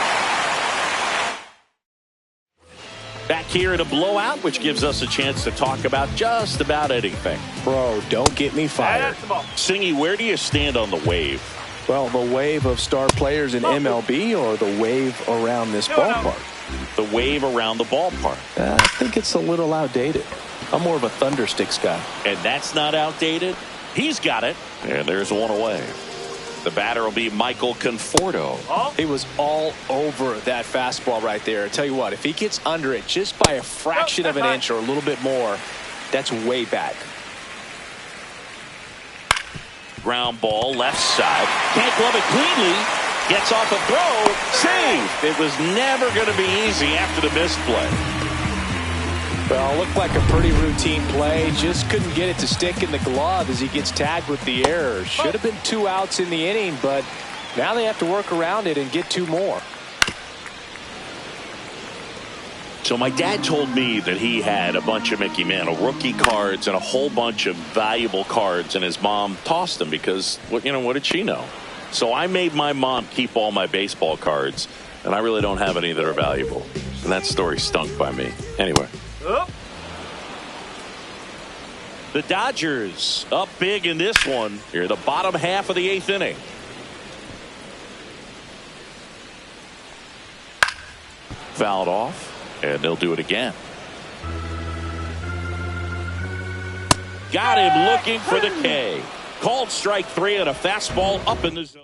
Back here in a blowout, which gives us a chance to talk about just about anything. Bro, don't get me fired. Singy, where do you stand on the wave? Well, the wave of star players in MLB or the wave around this ballpark? The wave around the ballpark. I think it's a little outdated. I'm more of a Thundersticks guy. And that's not outdated. He's got it. And there's one away. The batter will be Michael Conforto. He was all over that fastball right there. I tell you what, if he gets under it just by a fraction of an inch or a little bit more, that's way back. Ground ball, left side. Can't glove it cleanly. Gets off a throw. Save. It was never going to be easy after the misplay. Well, looked like a pretty routine play. Just couldn't get it to stick in the glove as he gets tagged with the error. Should have been 2 outs in the inning, but now they have to work around it and get 2 more. So my dad told me that he had a bunch of Mickey Mantle rookie cards and a whole bunch of valuable cards, and his mom tossed them because, what did she know? So I made my mom keep all my baseball cards, and I really don't have any that are valuable. And that story stunk by me. Anyway. The Dodgers up big in this one. Here, the bottom half of the 8th inning. Fouled off. And they'll do it again. Got him looking for the K. Called strike 3 and a fastball up in the zone.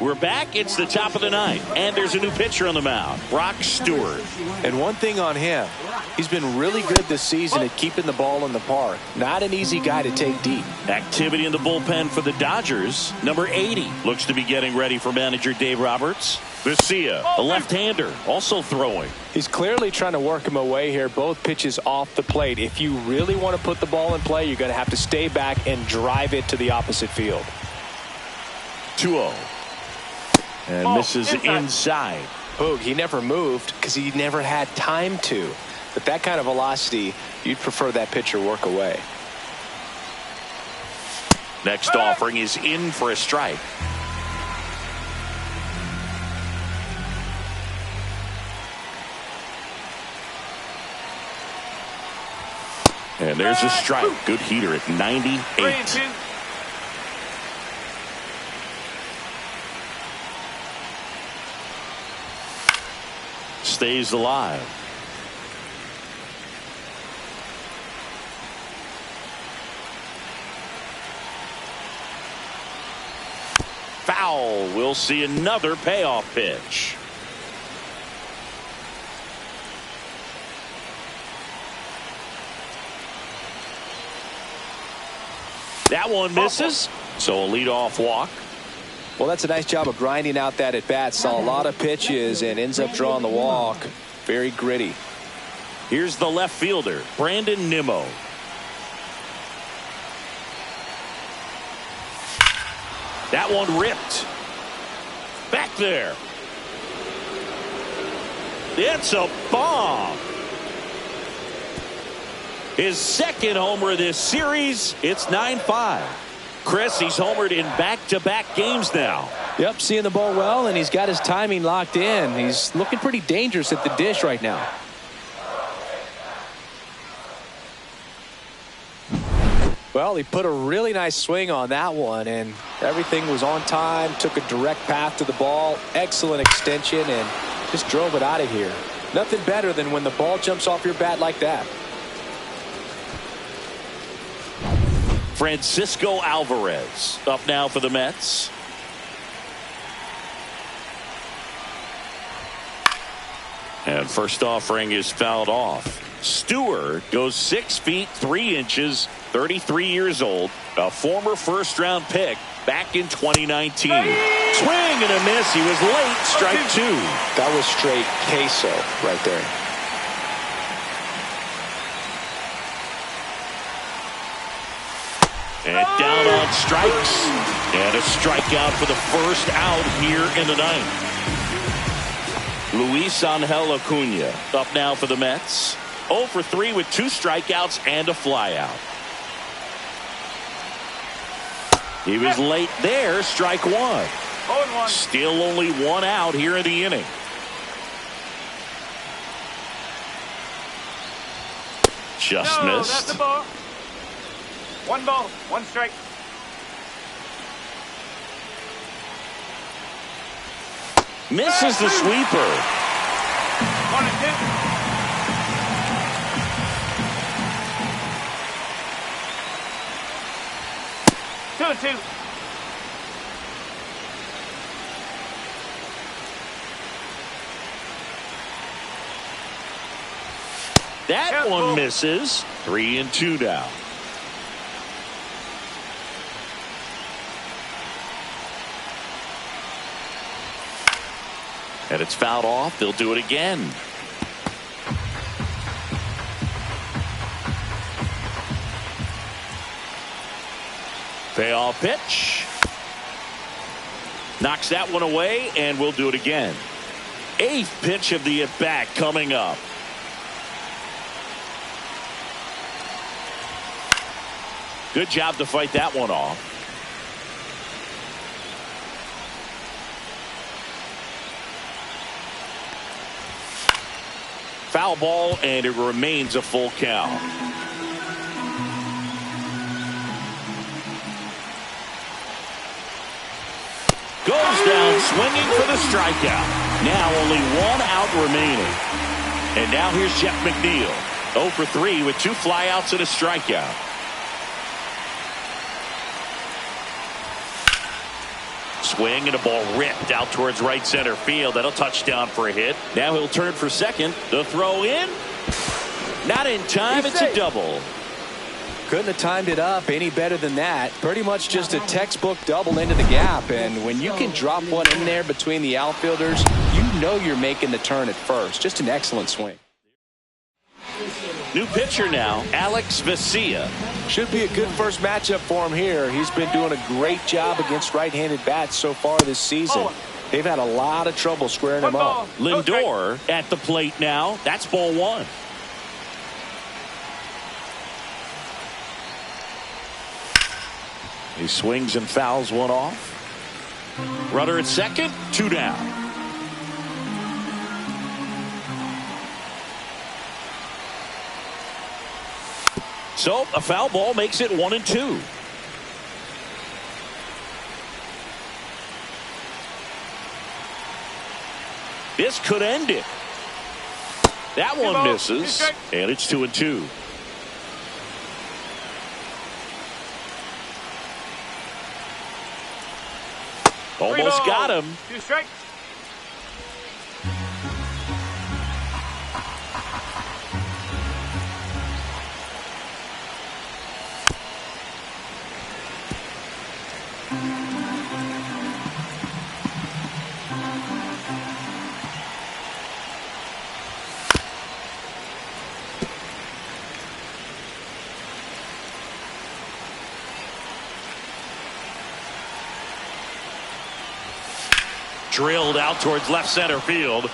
We're back. It's the top of the 9th. And there's a new pitcher on the mound, Brock Stewart. And one thing on him, he's been really good this season at keeping the ball in the park. Not an easy guy to take deep. Activity in the bullpen for the Dodgers. Number 80 looks to be getting ready for manager Dave Roberts. Garcia, a left-hander, also throwing. He's clearly trying to work him away here. Both pitches off the plate. If you really want to put the ball in play, you're going to have to stay back and drive it to the opposite field. 2-0. And misses inside. Boog, he never moved because he never had time to. But that kind of velocity, you'd prefer that pitcher work away. Next offering is in for a strike. And there's a strike. Good heater at 98. Stays alive. Foul. We'll see another payoff pitch. That one misses. So a leadoff walk. Well, that's a nice job of grinding out that at bat. Saw a lot of pitches and ends up drawing the walk. Very gritty. Here's the left fielder, Brandon Nimmo. That one ripped. Back there. It's a bomb. His second homer this series. It's 9-5. Chris, he's homered in back-to-back games now. Yep, seeing the ball well, and he's got his timing locked in. He's looking pretty dangerous at the dish right now. Well, he put a really nice swing on that one, and everything was on time. Took a direct path to the ball. Excellent extension, and just drove it out of here. Nothing better than when the ball jumps off your bat like that. Francisco Alvarez up now for the Mets. And first offering is fouled off. Stewart goes 6 feet 3 inches, 33 years old, a former first-round pick back in 2019. Swing and a miss. He was late. Strike 2. That was straight queso right there. And down on strikes. And a strikeout for the first out here in the 9th. Luis Angel Acuna up now for the Mets. 0 for 3 with 2 strikeouts and a flyout. He was late there. Strike 1. Still only 1 out here in the inning. Just missed. That's the ball. 1 ball, 1 strike. Misses the sweeper. 1 and 2. 2 and 2. That one misses. 3 and 2 now. And it's fouled off. They'll do it again. Payoff pitch. Knocks that one away, and we'll do it again. 8th pitch of the at-bat coming up. Good job to fight that one off. Foul ball, and it remains a full count. Goes down swinging for the strikeout. Now only 1 out remaining. And now here's Jeff McNeil. 0 for 3 with 2 flyouts and a strikeout. Swing and a ball ripped out towards right center field. That'll touchdown for a hit. Now he'll turn for second. The throw in. Not in time. It's a double. Couldn't have timed it up any better than that. Pretty much just a textbook double into the gap. And when you can drop one in there between the outfielders, you know you're making the turn at first. Just an excellent swing. New pitcher now, Alex Vesia. Should be a good first matchup for him here. He's been doing a great job against right-handed bats so far this season. They've had a lot of trouble squaring him up. Lindor at the plate now. That's ball 1. He swings and fouls one off. Runner at second, 2 down. So a foul ball makes it 1-2. This could end it. That one misses, and it's 2-2. Almost got him. 2 strikes. Drilled out towards left center field.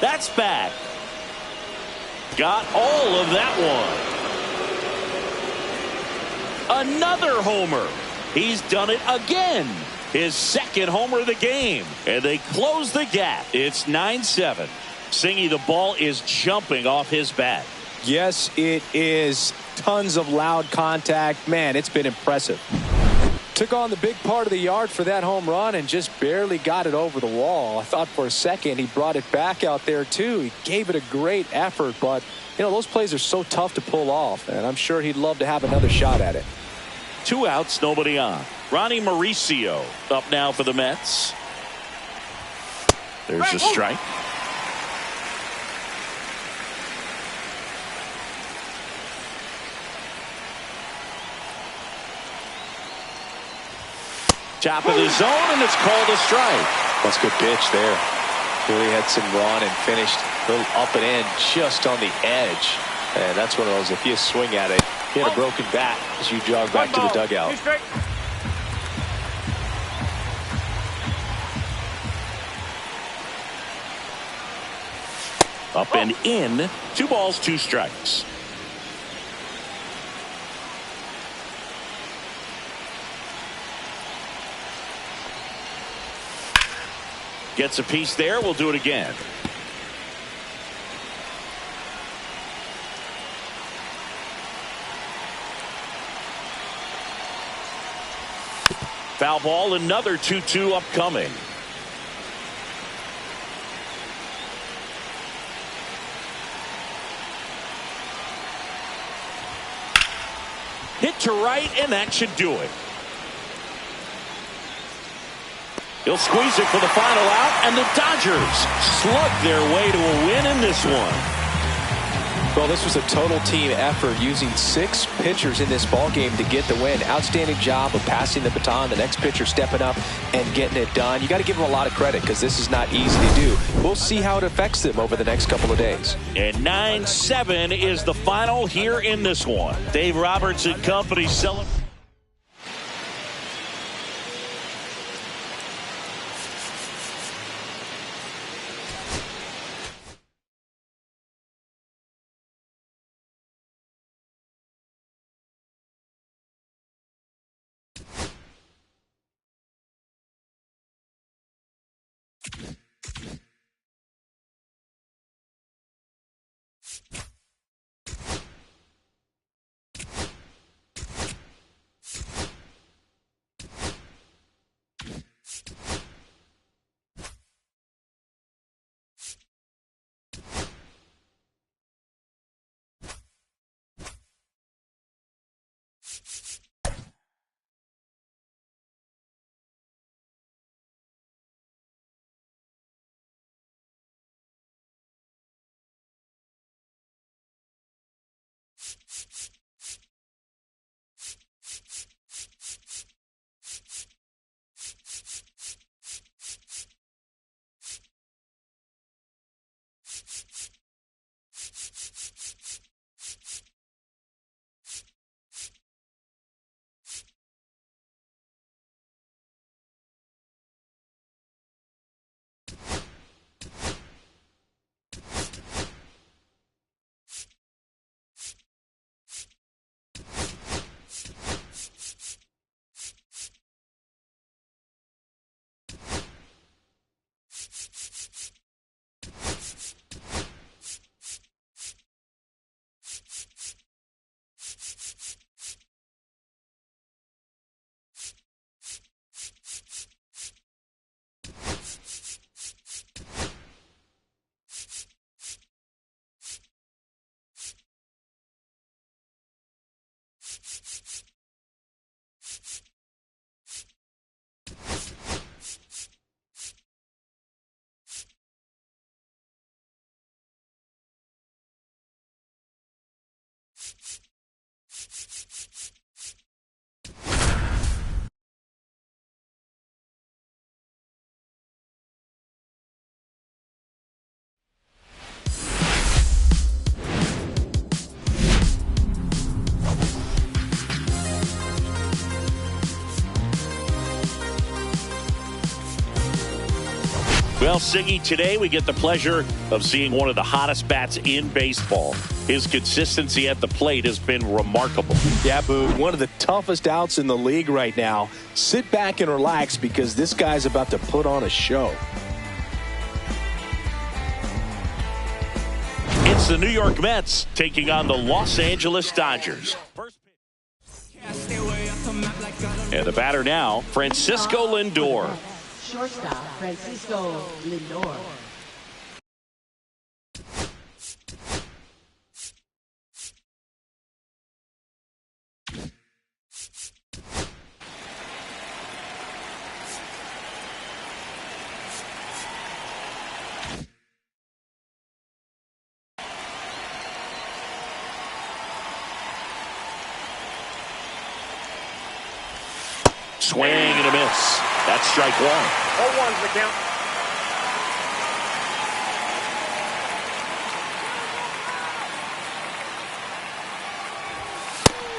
That's back. Got all of that one. Another homer. He's done it again. His 2nd homer of the game. And they close the gap. It's 9-7. Singy, the ball is jumping off his bat. Yes, it is. Tons of loud contact. Man, it's been impressive. Took on the big part of the yard for that home run and just barely got it over the wall. I thought for a second he brought it back out there too. He gave it a great effort, but you know those plays are so tough to pull off, and I'm sure he'd love to have another shot at it. 2 outs, nobody on. Ronnie Mauricio up now for the Mets. There's a strike. Top of the zone, and it's called a strike. That's a good pitch there. Really had some run and finished a little up and in just on the edge. And that's one of those, if you swing at it, hit a broken bat as you jog back to the dugout. 2 strikes. Up and in. 2 balls, 2 strikes. Gets a piece there. We'll do it again. Foul ball, another 2-2 upcoming. Hit to right, and that should do it. He'll squeeze it for the final out, and the Dodgers slug their way to a win in this one. Well, this was a total team effort, using 6 pitchers in this ball game to get the win. Outstanding job of passing the baton, the next pitcher stepping up and getting it done. You got to give them a lot of credit because this is not easy to do. We'll see how it affects them over the next couple of days. And 9-7 is the final here in this one. Dave Roberts and company celebrating. Well, Siggy, today we get the pleasure of seeing one of the hottest bats in baseball. His consistency at the plate has been remarkable. Yeah, Boog, one of the toughest outs in the league right now. Sit back and relax because this guy's about to put on a show. It's the New York Mets taking on the Los Angeles Dodgers. And the batter now, Francisco Lindor. Shortstop, Francisco Lindor. Swing and a miss. That's strike one. 0-1's the count.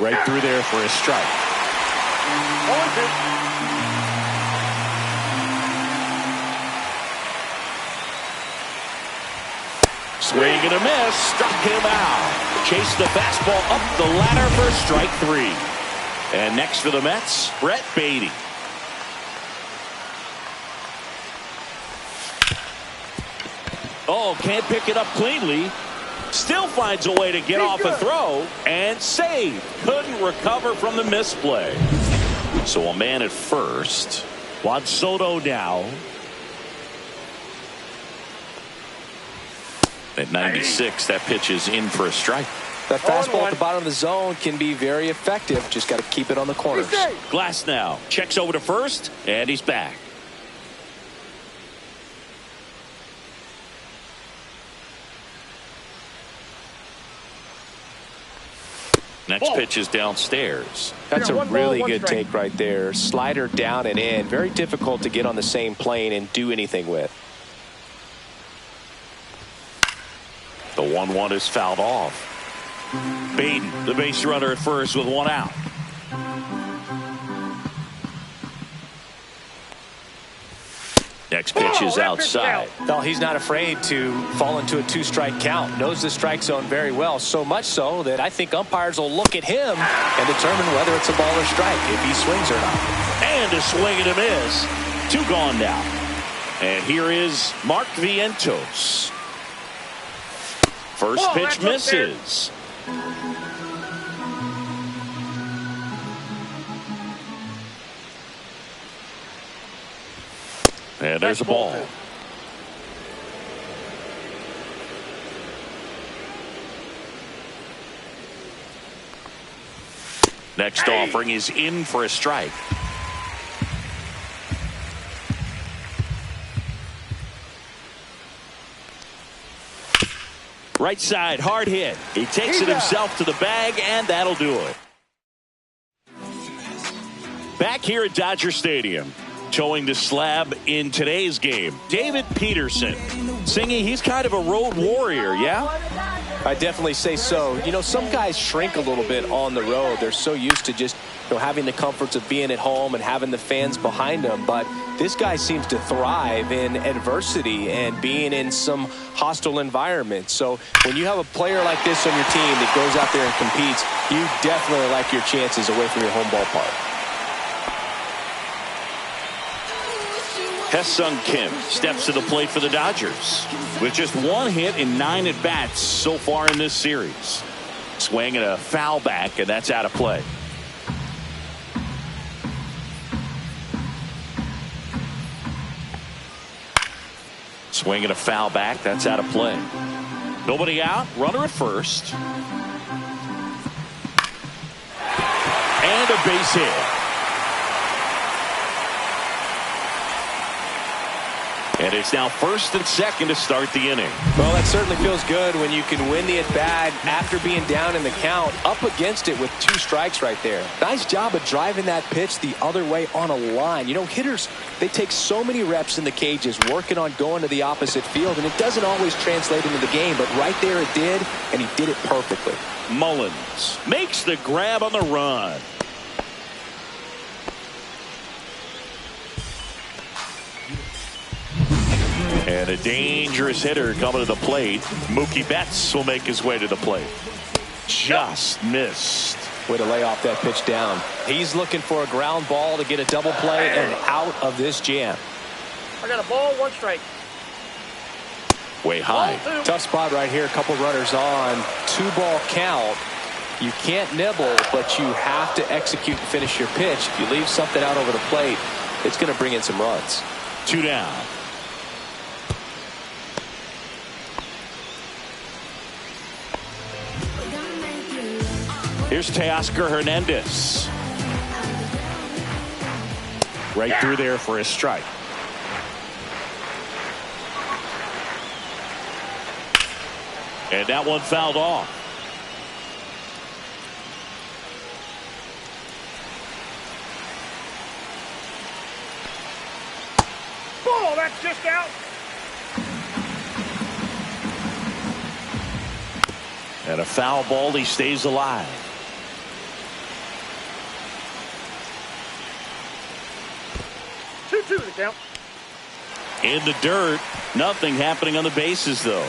Right through there for a strike. 0-2. Swing and a miss. Struck him out. Chased the fastball up the ladder for strike three. And next for the Mets, Brett Baty. Oh, can't pick it up cleanly. Still finds a way to get off a throw and save. Couldn't recover from the misplay. So a man at first. Juan Soto now. At 96, that pitch is in for a strike. That fastball at the bottom of the zone can be very effective. Just got to keep it on the corners. Glass now checks over to first, and he's back. Next pitch is downstairs. That's a really good take right there. Slider down and in. Very difficult to get on the same plane and do anything with. The 1-1 is fouled off. Baden, the base runner at first with one out. Next pitch is outside. Well, he's not afraid to fall into a two-strike count. Knows the strike zone very well. So much so that I think umpires will look at him and determine whether it's a ball or strike, if he swings or not. And a swing and a miss. Two gone now. And here is Mark Vientos. First pitch misses. And there's a ball. Next offering is in for a strike. Right side, hard hit. He takes it himself to the bag, and that'll do it. Back here at Dodger Stadium, towing the slab in today's game, David Peterson. Singy, he's kind of a road warrior, yeah? I definitely say so. You know, some guys shrink a little bit on the road. They're so used to just, you know, having the comforts of being at home and having the fans behind them. But this guy seems to thrive in adversity and being in some hostile environments. So when you have a player like this on your team that goes out there and competes, you definitely like your chances away from your home ballpark. Ha-Seong Kim steps to the plate for the Dodgers with just one hit in 9 at-bats so far in this series. Swing and a foul back, and that's out of play. Swing and a foul back, that's out of play. Nobody out, runner at first. And a base hit. And it's now first and second to start the inning. Well, that certainly feels good when you can win the at-bat after being down in the count, up against it with 2 strikes right there. Nice job of driving that pitch the other way on a line. You know, hitters, they take so many reps in the cages working on going to the opposite field, and it doesn't always translate into the game, but right there it did, and he did it perfectly. Mullins makes the grab on the run. And a dangerous hitter coming to the plate. Mookie Betts will make his way to the plate. Just missed. Way to lay off that pitch down. He's looking for a ground ball to get a double play and out of this jam. I got a ball, 1 strike. Way high. Tough spot right here. A couple runners on. 2-ball count. You can't nibble, but you have to execute and finish your pitch. If you leave something out over the plate, it's going to bring in some runs. 2 down. Here's Teoscar Hernandez. Right through there for a strike. And that one fouled off. Oh, that's just out. And a foul ball, he stays alive. Two to count. In the dirt, nothing happening on the bases though.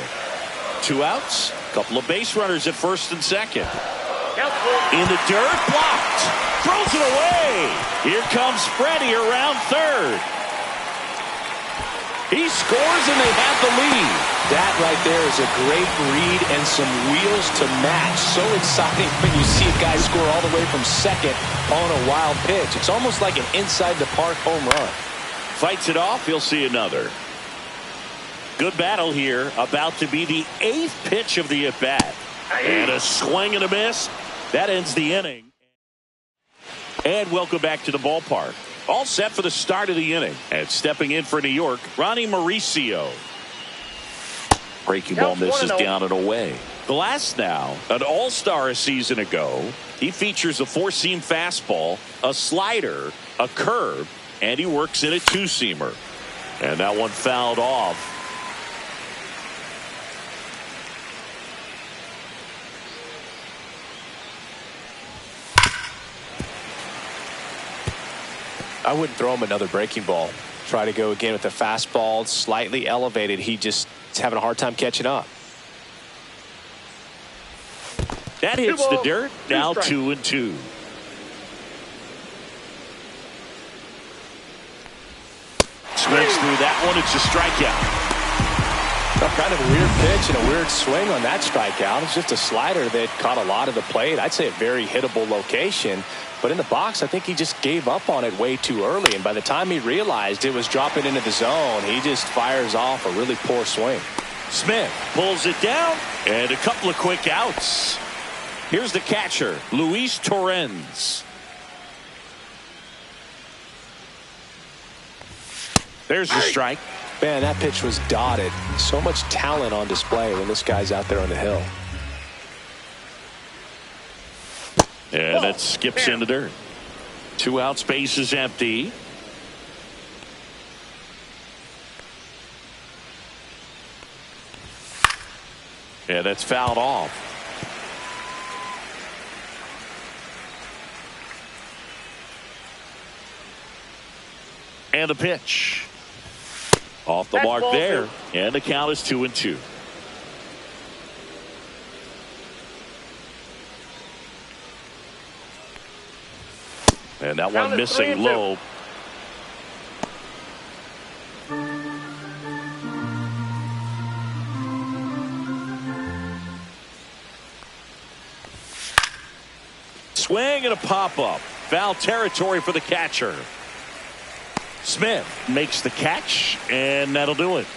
2 outs, couple of base runners at first and second. In the dirt, blocked, throws it away. Here comes Freddie around third. He scores and they have the lead. That right there is a great read and some wheels to match. So exciting when you see a guy score all the way from second on a wild pitch. It's almost like an inside the park home run. Fights it off, he'll see another. Good battle here, about to be the 8th pitch of the at-bat. And a swing and a miss. That ends the inning. And welcome back to the ballpark. All set for the start of the inning. And stepping in for New York, Ronnie Mauricio. Breaking ball misses down and away. Glass now, an all-star a season ago. He features a 4-seam fastball, a slider, a curve, and he works in a 2-seamer. And that one fouled off. I wouldn't throw him another breaking ball. Try to go again with the fastball, slightly elevated. He just is having a hard time catching up. That hits the dirt. Now 2-2. Swings through that one. It's a strikeout. Kind of a weird pitch and a weird swing on that strikeout. It's just a slider that caught a lot of the plate. I'd say a very hittable location. But in the box, I think he just gave up on it way too early. And by the time he realized it was dropping into the zone, he just fires off a really poor swing. Smith pulls it down, and a couple of quick outs. Here's the catcher, Luis Torrens. There's the strike. Man, that pitch was dotted. So much talent on display when this guy's out there on the hill. And that skips into dirt. 2 outs, base is empty. And that's fouled off. And the pitch. Off the mark there. And the count is 2-2. And that one missing low. Swing and a pop-up. Foul territory for the catcher. Smith makes the catch, and that'll do it.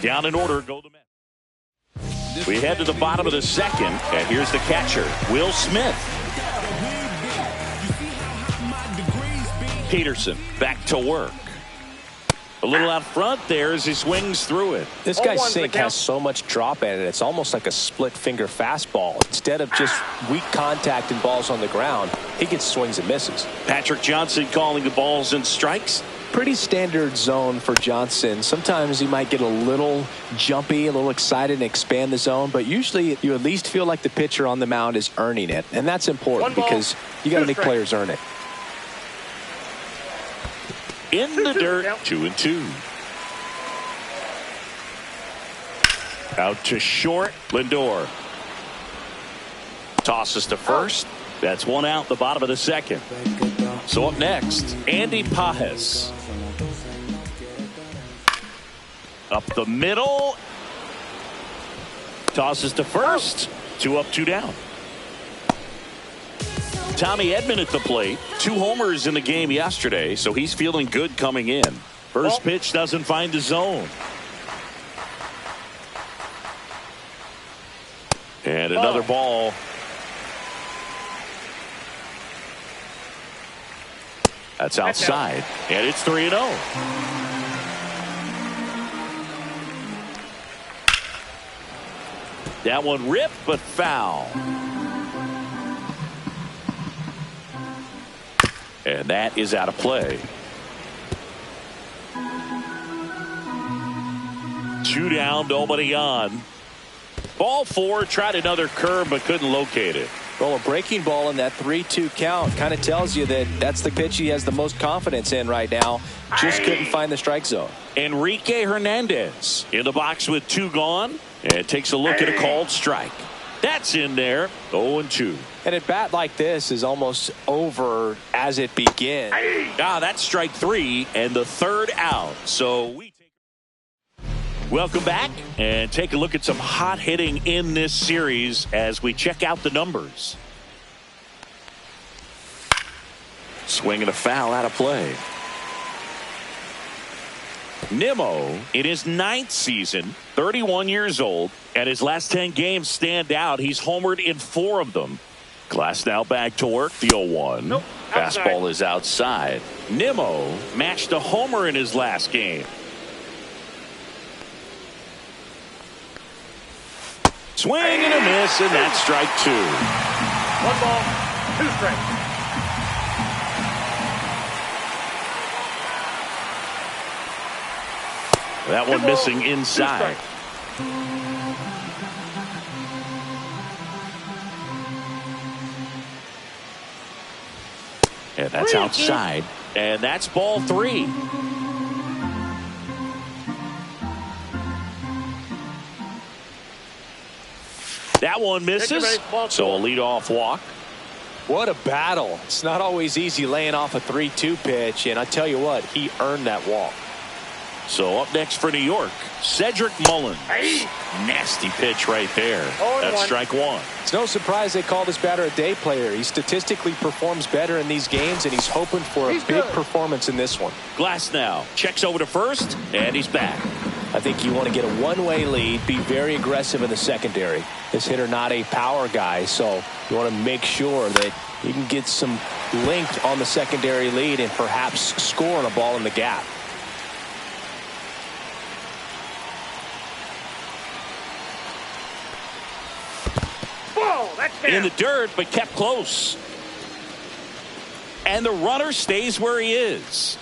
Down in order go the Mets. We head to the bottom of the second, and here's the catcher, Will Smith. Peterson back to work. A little out front there as he swings through it. This guy's sink has so much drop in it. It's almost like a split finger fastball. Instead of just weak contact and balls on the ground, he gets swings and misses. Patrick Johnson calling the balls and strikes. Pretty standard zone for Johnson. Sometimes he might get a little jumpy, a little excited and expand the zone, but usually you at least feel like the pitcher on the mound is earning it. And that's important because you got to make players earn it. In the dirt, 2-2. Out to short, Lindor. Tosses to first. That's 1 out, the bottom of the second. So up next, Andy Pages. Up the middle. Tosses to first. 2 up, 2 down. Tommy Edman at the plate. 2 homers in the game yesterday, so he's feeling good coming in. First pitch doesn't find the zone. And another ball. That's outside. And it's 3-0. That one ripped, but foul. And that is out of play. 2 down, nobody on. Ball 4, tried another curve but couldn't locate it. Well, a breaking ball in that 3-2 count kind of tells you that that's the pitch he has the most confidence in right now. Just couldn't find the strike zone. Enrique Hernandez in the box with 2 gone and takes a look at a called strike. That's in there. 0-2. And at bat like this is almost over as it begins. That's strike 3 and the 3rd out. So welcome back and take a look at some hot hitting in this series as we check out the numbers. Swing and a foul out of play. Nimmo in his 9th season, 31 years old, and his last 10 games stand out. He's homered in 4 of them. Glass now back to work, the 0-1. Nope, fastball is outside. Nimmo matched a homer in his last game. Swing and a miss, and that's strike 2. 1 ball, 2 strikes. That one missing inside. And that's outside. And that's ball 3. That one misses. So a leadoff walk. What a battle. It's not always easy laying off a 3-2 pitch. And I tell you what, he earned that walk. So up next for New York, Cedric Mullins. Nasty pitch right there. That's strike one. It's no surprise they call this batter a day player. He statistically performs better in these games, and he's hoping for a big performance in this one. Glass now checks over to first, and he's back. I think you want to get a one-way lead, be very aggressive in the secondary. This hitter not a power guy, so you want to make sure that you can get some length on the secondary lead and perhaps score on a ball in the gap. In the dirt, but kept close. And the runner stays where he is.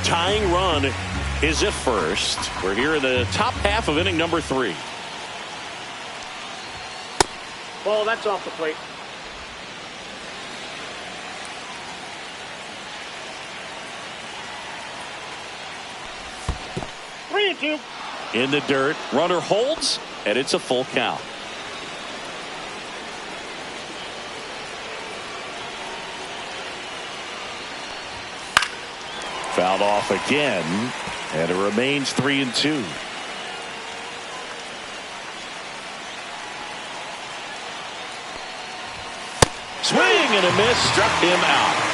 Tying run is at first. We're here in the top half of inning number 3. Ball, that's off the plate. In the dirt, runner holds, and it's a full count. Fouled off again, and it remains 3-2. Swing and a miss, struck him out.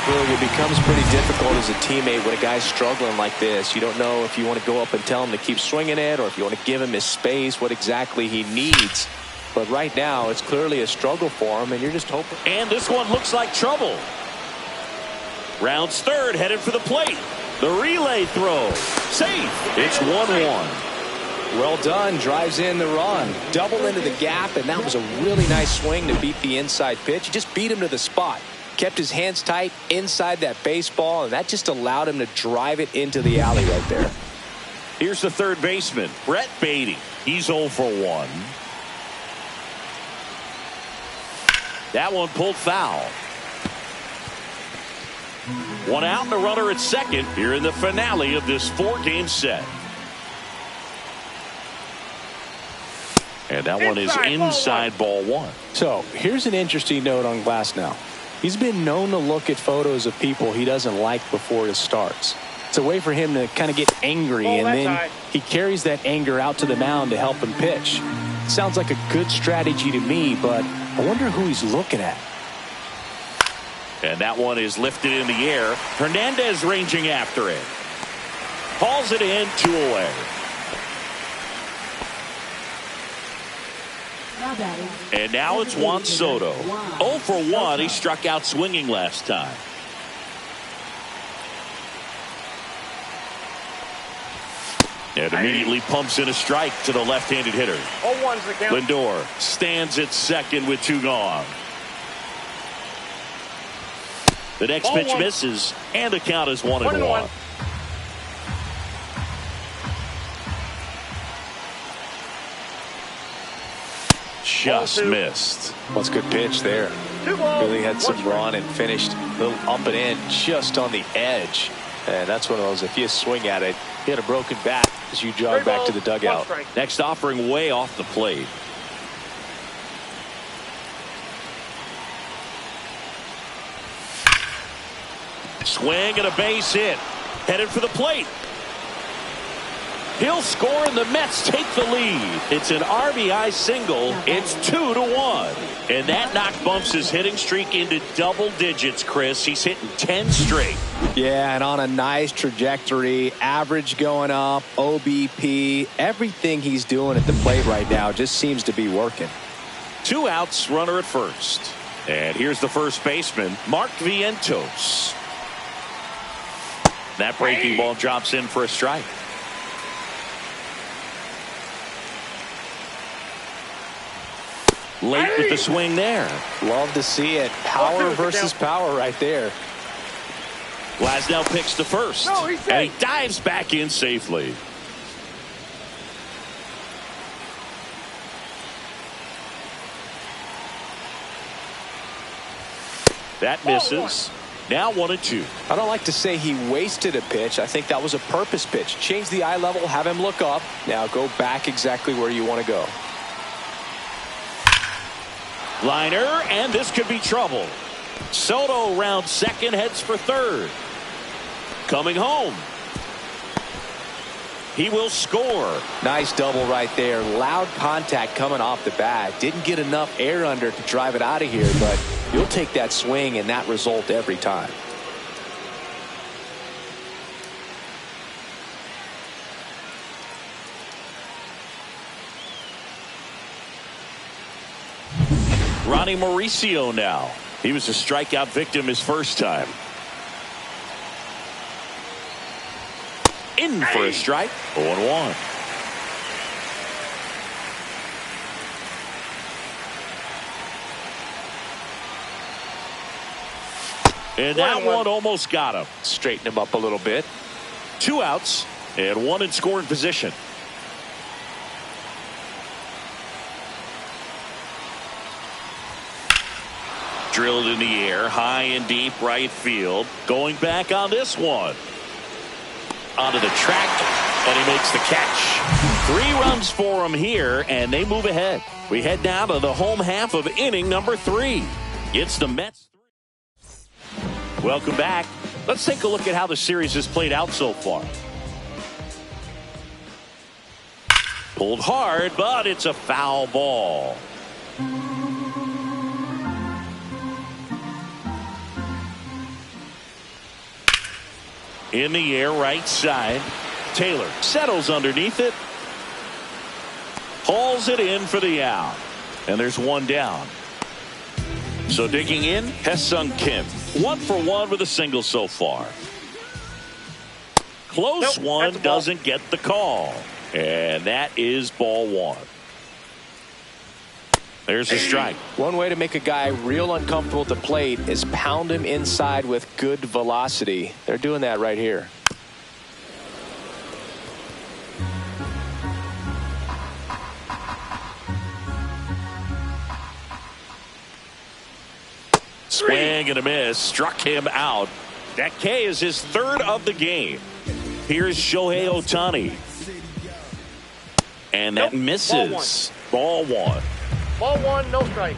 Really, it becomes pretty difficult as a teammate when a guy's struggling like this. You don't know if you want to go up and tell him to keep swinging it or if you want to give him his space, what exactly he needs. But right now, it's clearly a struggle for him, and you're just hoping. And this one looks like trouble. Rounds third, headed for the plate. The relay throw. Safe. It's 1-1. Well done. Drives in the run. Double into the gap, and that was a really nice swing to beat the inside pitch. You just beat him to the spot. Kept his hands tight inside that baseball, and that just allowed him to drive it into the alley right there. Here's the third baseman, Brett Baty. He's 0 for 1. That one pulled foul. One out and a runner at second here in the finale of this 4-game set. And that one is inside ball 1. So here's an interesting note on Glasnow. He's been known to look at photos of people he doesn't like before it starts. It's a way for him to kind of get angry, and then he carries that anger out to the mound to help him pitch. Sounds like a good strategy to me, but I wonder who he's looking at. And that one is lifted in the air. Hernandez ranging after it. Hauls it in, 2 away. And now it's Juan Soto. 0 for 1. He struck out swinging last time. And immediately pumps in a strike to the left-handed hitter. 0-1's the count. Lindor stands at second with 2 gone. The next pitch misses, and the count is 1-1. Just missed. Well, it's a good pitch there. Really had some run and finished a little up and in just on the edge. And that's one of those, if you swing at it, you had a broken bat as you jog back to the dugout. Next offering way off the plate. Swing and a base hit. Headed for the plate. He'll score and the Mets take the lead. It's an RBI single. It's 2-1. And that knock bumps his hitting streak into double digits, Chris. He's hitting 10 straight. Yeah, and on a nice trajectory. Average going up, OBP. Everything he's doing at the plate right now just seems to be working. 2 outs, runner at first. And here's the first baseman, Mark Vientos. That breaking ball drops in for a strike. Late with the swing there. Love to see it. Power versus power right there. Glasnow picks to first. And he dives back in safely. That misses. Now 1-2. I don't like to say he wasted a pitch. I think that was a purpose pitch. Change the eye level, have him look up. Now go back exactly where you want to go. Liner, and this could be trouble. Soto rounds second, heads for third. Coming home. He will score. Nice double right there. Loud contact coming off the bat. Didn't get enough air under to drive it out of here, but you'll take that swing and that result every time. Ronnie Mauricio now. He was a strikeout victim his first time. In for a strike. 0-1. And that one almost got him. Straighten him up a little bit. 2 outs and 1 in scoring position. Drilled in the air, high and deep right field. Going back on this one. Onto the track, and he makes the catch. 3 runs for him here, and they move ahead. We head down to the home half of inning number 3. It's the Mets. Welcome back. Let's take a look at how the series has played out so far. Pulled hard, but it's a foul ball. In the air, right side. Taylor settles underneath it. Hauls it in for the out. And there's 1 down. So digging in, Ha-Seong Kim. 1 for 1 with a single so far. Close one, doesn't get the call. And that is ball 1. There's a strike. One way to make a guy real uncomfortable at the plate is pound him inside with good velocity. They're doing that right here. Swing and a miss. Struck him out. That K is his 3rd of the game. Here's Shohei Ohtani. And that misses. Ball 1. Ball 1, no strike.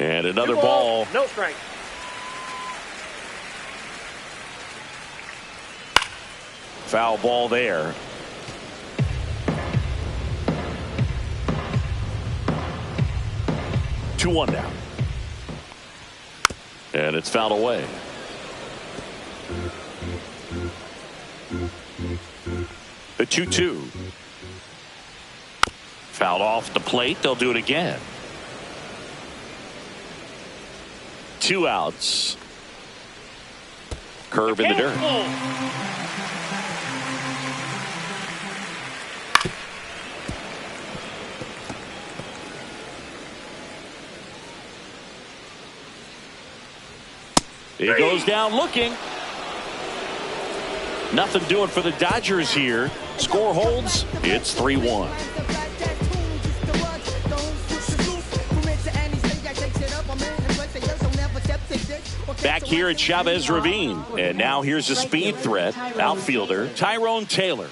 And another ball. No strike. Foul ball there. Two one now. And it's fouled away. The 2-2. Fouled off the plate. They'll do it again. 2 outs. Curve in the dirt. He goes down looking. Nothing doing for the Dodgers here. Score holds. It's 3-1. Back here at Chavez Ravine. And now here's a speed threat. Outfielder Tyrone Taylor.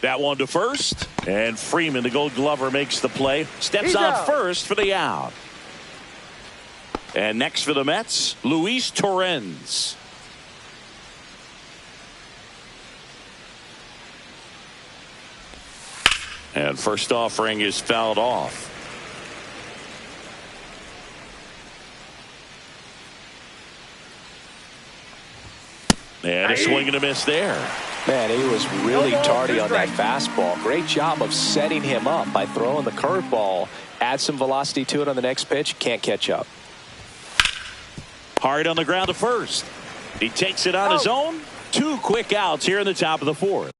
That one to first. And Freeman, the Gold Glover, makes the play. Steps on first for the out. And next for the Mets, Luis Torrens. And first offering is fouled off. And a swing and a miss there. Man, he was really tardy on that fastball. Great job of setting him up by throwing the curveball. Add some velocity to it on the next pitch. Can't catch up. Hard on the ground to first. He takes it on his own. 2 quick outs here in the top of the 4th.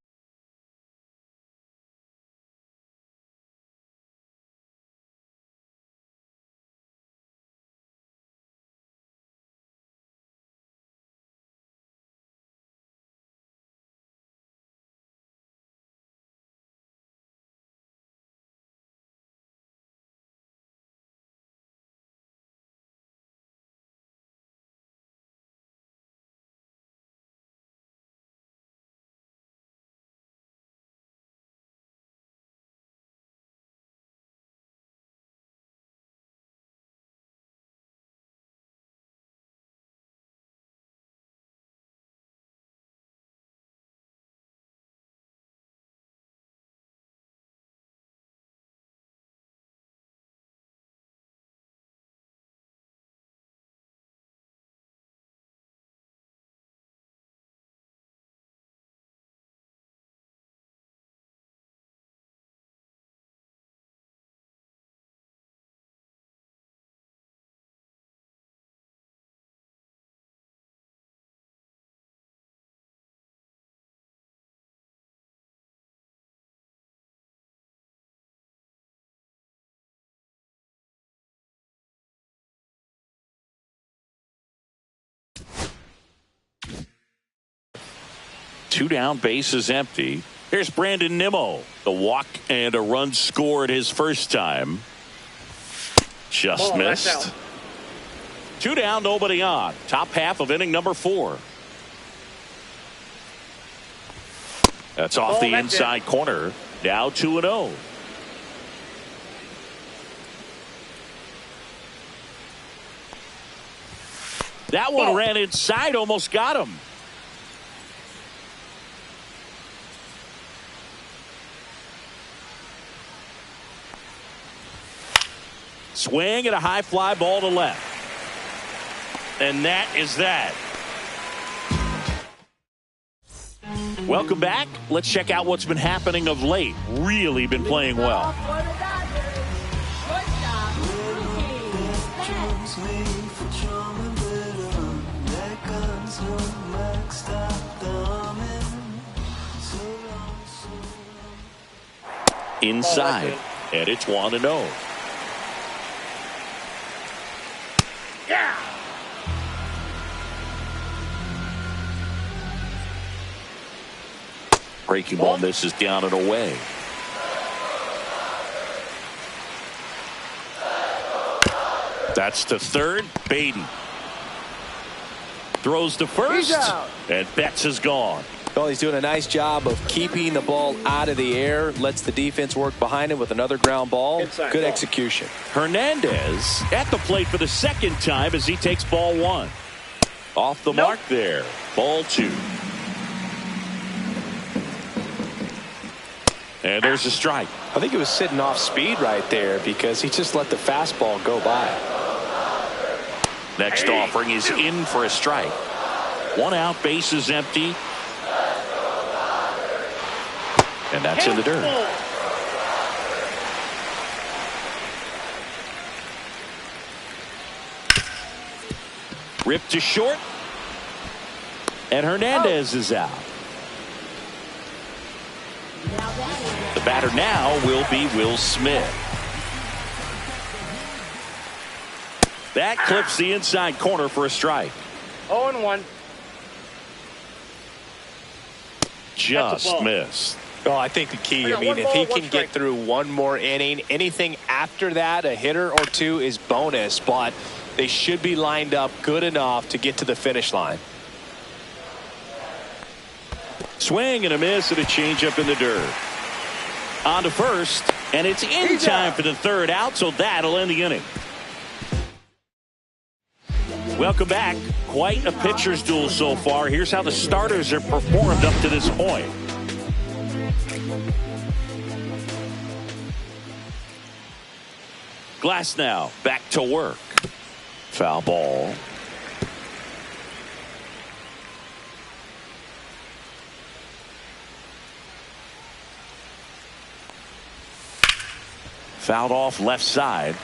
2 down, bases empty. Here's Brandon Nimmo. The walk and a run scored his first time. Just missed. 2 down, nobody on. Top half of inning number 4. That's off the inside corner. Now 2-0. That one ran inside, almost got him. Swing and a high fly ball to left. And that is that. Welcome back. Let's check out what's been happening of late. Really been playing well. Inside, and it's 1-0. Yeah. Breaking ball misses down and away. That's to third. Beatty throws to first, and Betts is gone. Well, he's doing a nice job of keeping the ball out of the air. Lets the defense work behind him with another ground ball. Good execution. Hernandez at the plate for the second time as he takes ball 1. Off the mark there. Ball 2. And there's a strike. I think he was sitting off speed right there because he just let the fastball go by. Next offering is in for a strike. 1 out, bases empty. And that's in the dirt. Ripped to short. And Hernandez is out. The batter now will be Will Smith. That clips the inside corner for a strike. 0-1. Just missed. Oh, I think the key, I mean, if he can get through one more inning, anything after that, a hitter or two is bonus, but they should be lined up good enough to get to the finish line. Swing and a miss and a changeup in the dirt. On to first, and it's in time for the third out, so that'll end the inning. Welcome back. Quite a pitcher's duel so far. Here's how the starters have performed up to this point. Glasnow back to work. Foul ball. Fouled off left side.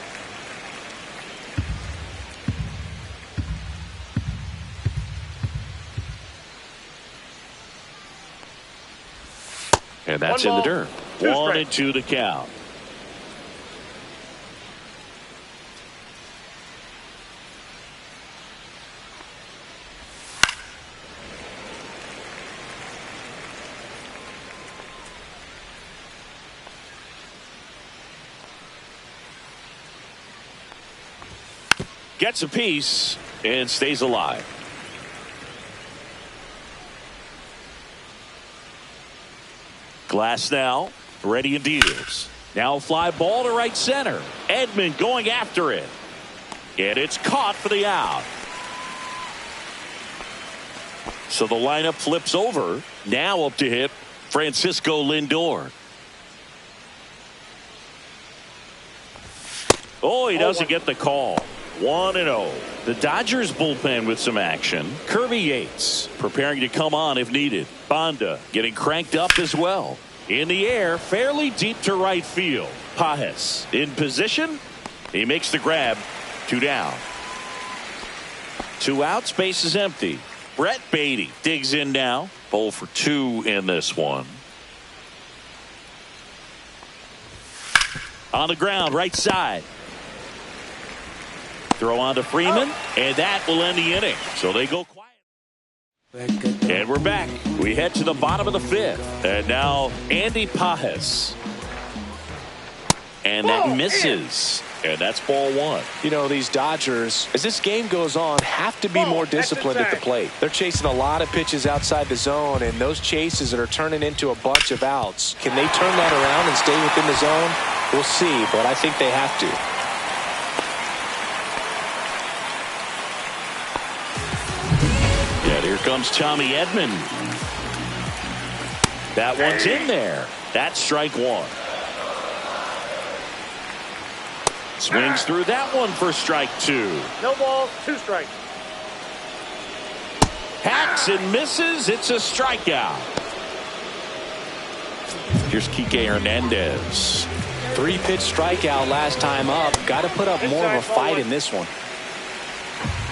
And that's in the dirt. 1-2 the count. Gets a piece and stays alive. Glasnow ready and deals. Now a fly ball to right center. Edman going after it. And it's caught for the out. So the lineup flips over. Now up to hit Francisco Lindor. Oh, he doesn't get the call. 1-0. The Dodgers bullpen with some action. Kirby Yates preparing to come on if needed. Banda getting cranked up as well. In the air, fairly deep to right field. Pajes in position. He makes the grab. 2 down. 2 outs, base is empty. Brett Beatty digs in now. 0 for 2 in this one. On the ground, right side. Throw on to Freeman, and that will end the inning. So they go quiet. And we're back. We head to the bottom of the fifth. And now Andy Pages. And that misses. And that's ball one. You know, these Dodgers, as this game goes on, have to be more disciplined at the plate. They're chasing a lot of pitches outside the zone, and those chases that are turning into a bunch of outs. Can they turn that around and stay within the zone? We'll see, but I think they have to. And here comes Tommy Edman. That one's in there. That's strike one. Swings through that one for strike two. No ball, 2 strikes. Hacks and misses. It's a strikeout. Here's Kike Hernandez. 3-pitch strikeout last time up. Got to put up more of a fight in this one.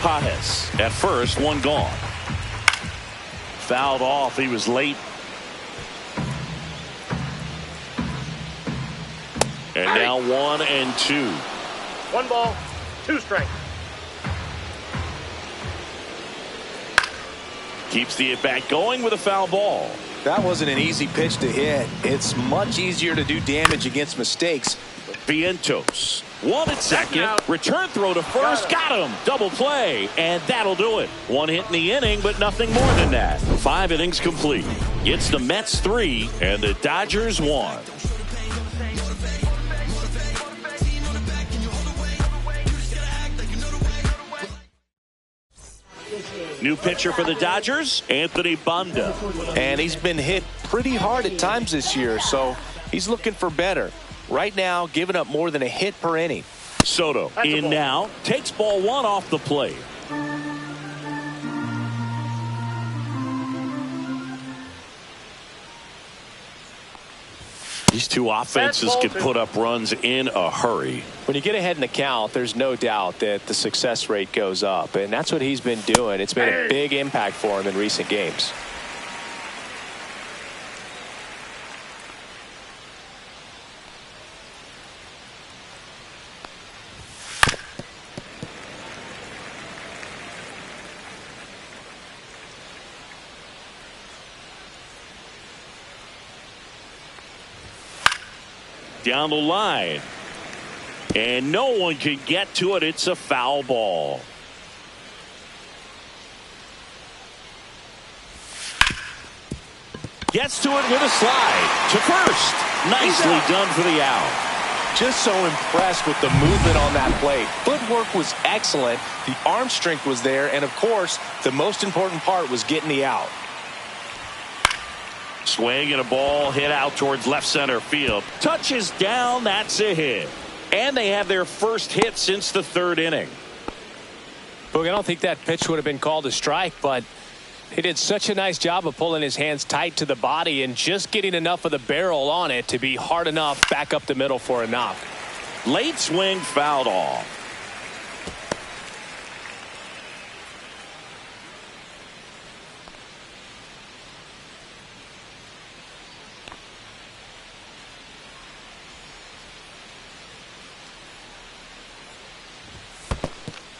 Pages at first, one gone. Fouled off. He was late. And now 1-2. 1 ball, 2 strikes. Keeps the at-bat going with a foul ball. That wasn't an easy pitch to hit. It's much easier to do damage against mistakes. Vientos. 1 at second. Return throw to first. Got him. Double play. And that'll do it. 1 hit in the inning, but nothing more than that. 5 innings complete. It's the Mets 3 and the Dodgers 1. New pitcher for the Dodgers, Anthony Banda. And he's been hit pretty hard at times this year, so he's looking for better. Right now, giving up more than a hit per inning. Soto in now, takes ball 1 off the plate. These two offenses can put up runs in a hurry. When you get ahead in the count, there's no doubt that the success rate goes up, and that's what he's been doing. It's made a big impact for him in recent games. Down the line. And no one can get to it. It's a foul ball. Gets to it with a slide to first. Nicely done for the out. Just so impressed with the movement on that play. Footwork was excellent. The arm strength was there. And, of course, the most important part was getting the out. Swing and a ball hit out towards left center field. Touches down. That's a hit. And they have their first hit since the 3rd inning. Boog, I don't think that pitch would have been called a strike, but he did such a nice job of pulling his hands tight to the body and just getting enough of the barrel on it to be hard enough back up the middle for a knock. Late swing fouled off.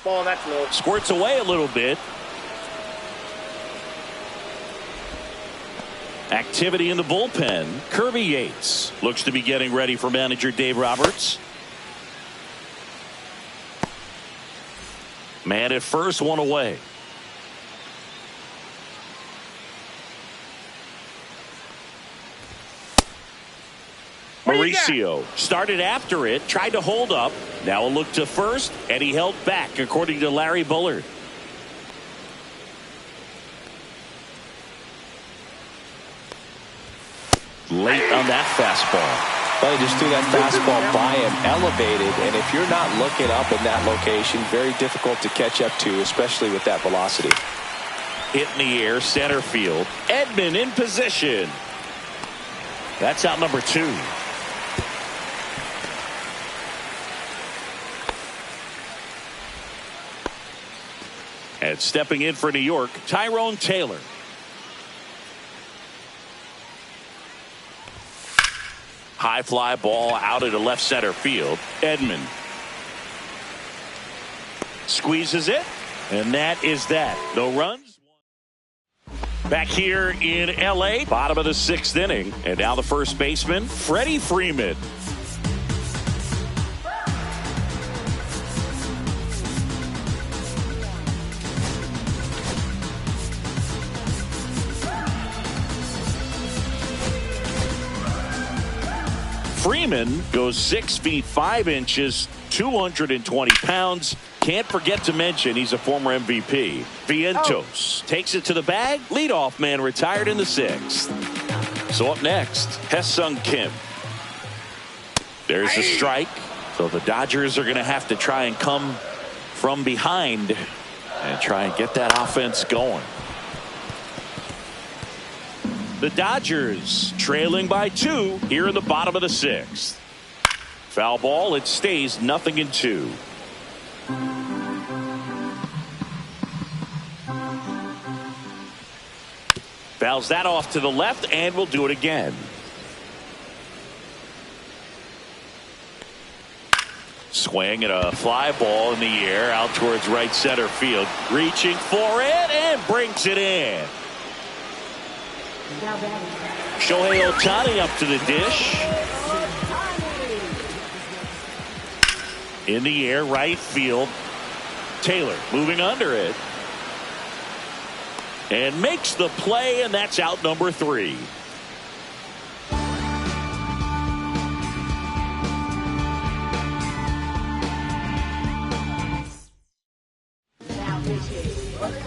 Ball, that's low. Squirts away a little bit. Activity in the bullpen. Kirby Yates looks to be getting ready for manager Dave Roberts. Man at first, 1 away. Mauricio started after it, tried to hold up. Now a look to first, and he held back, according to Larry Bullard. Late on that fastball. Well, he just threw that fastball by him, elevated, and if you're not looking up in that location, very difficult to catch up to, especially with that velocity. Hit in the air, center field. Edman in position. That's out number 2. And stepping in for New York, Tyrone Taylor. High fly ball out into left center field. Edman squeezes it, and that is that. No runs. Back here in L.A., bottom of the 6th inning. And now the first baseman, Freddie Freeman. Freeman goes 6 feet 5 inches, 220 pounds. Can't forget to mention he's a former MVP. Vientos takes it to the bag. Leadoff man retired in the 6th. So up next, Hesung Kim. There's a strike. So the Dodgers are going to have to try and come from behind and try and get that offense going. The Dodgers trailing by 2 here in the bottom of the 6th. Foul ball. It stays 0-2. Fouls that off to the left, and we'll do it again. Swing and a fly ball in the air out towards right center field. Reaching for it and brings it in. Shohei Ohtani up to the dish. In the air, right field. Taylor moving under it. And makes the play, and that's out number 3.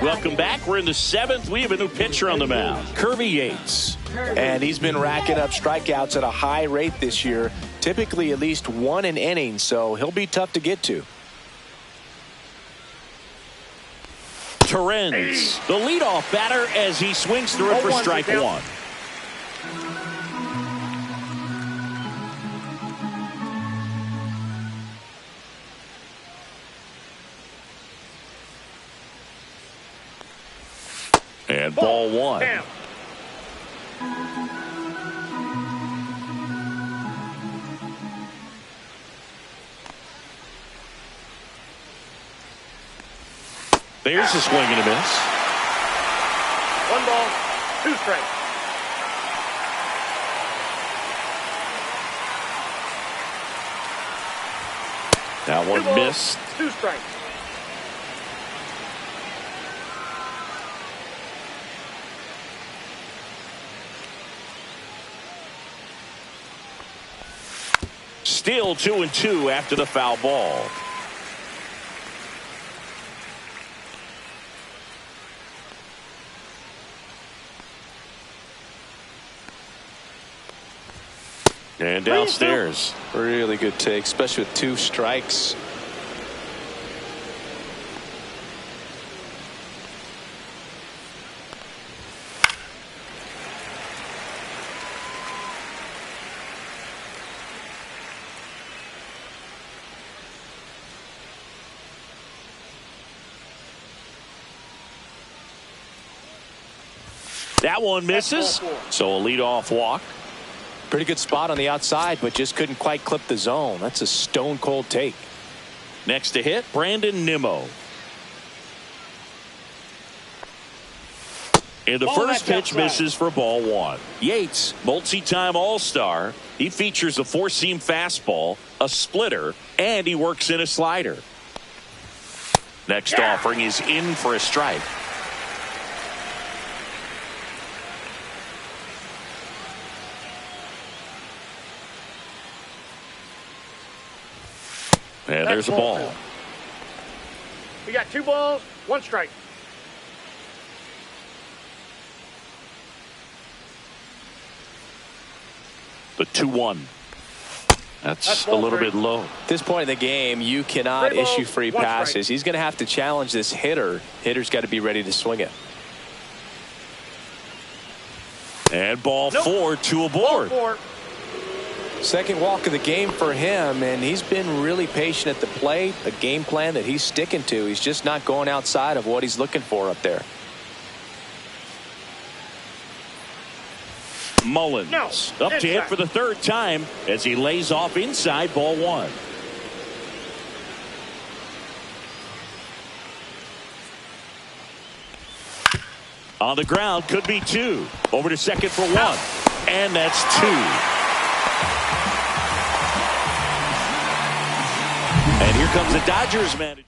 Welcome back. We're in the 7th. We have a new pitcher on the mound, Kirby Yates. And he's been racking up strikeouts at a high rate this year, typically at least 1 an inning, so he'll be tough to get to. Torrens, the leadoff batter, as he swings through it for strike 1. And ball 1. Damn. There's a swing and a miss. 1 ball, 2 strikes. That one 2 balls, missed. 2 strikes. Still 2-2 after the foul ball. And downstairs. Really good take, especially with 2 strikes. That one misses. So a leadoff walk. Pretty good spot on the outside, but just couldn't quite clip the zone. That's a stone cold take. Next to hit, Brandon Nimmo. And the first pitch misses for ball 1. Yates, multi-time All-Star. He features a 4-seam fastball, a splitter, and he works in a slider. Next offering is in for a strike. And there's a ball. We got 2 balls, 1 strike. The 2-1. That's a little bit low. At this point in the game, you cannot issue free passes. He's going to have to challenge this hitter. Hitter's got to be ready to swing it. And ball 4, 2 aboard. Ball 4. Second walk of the game for him, and he's been really patient at the plate. A game plan that he's sticking to. He's just not going outside of what he's looking for up there. Mullins up to hit for the 3rd time as he lays off inside ball 1. On the ground, could be 2. Over to second for 1. And that's 2. And here comes the Dodgers manager.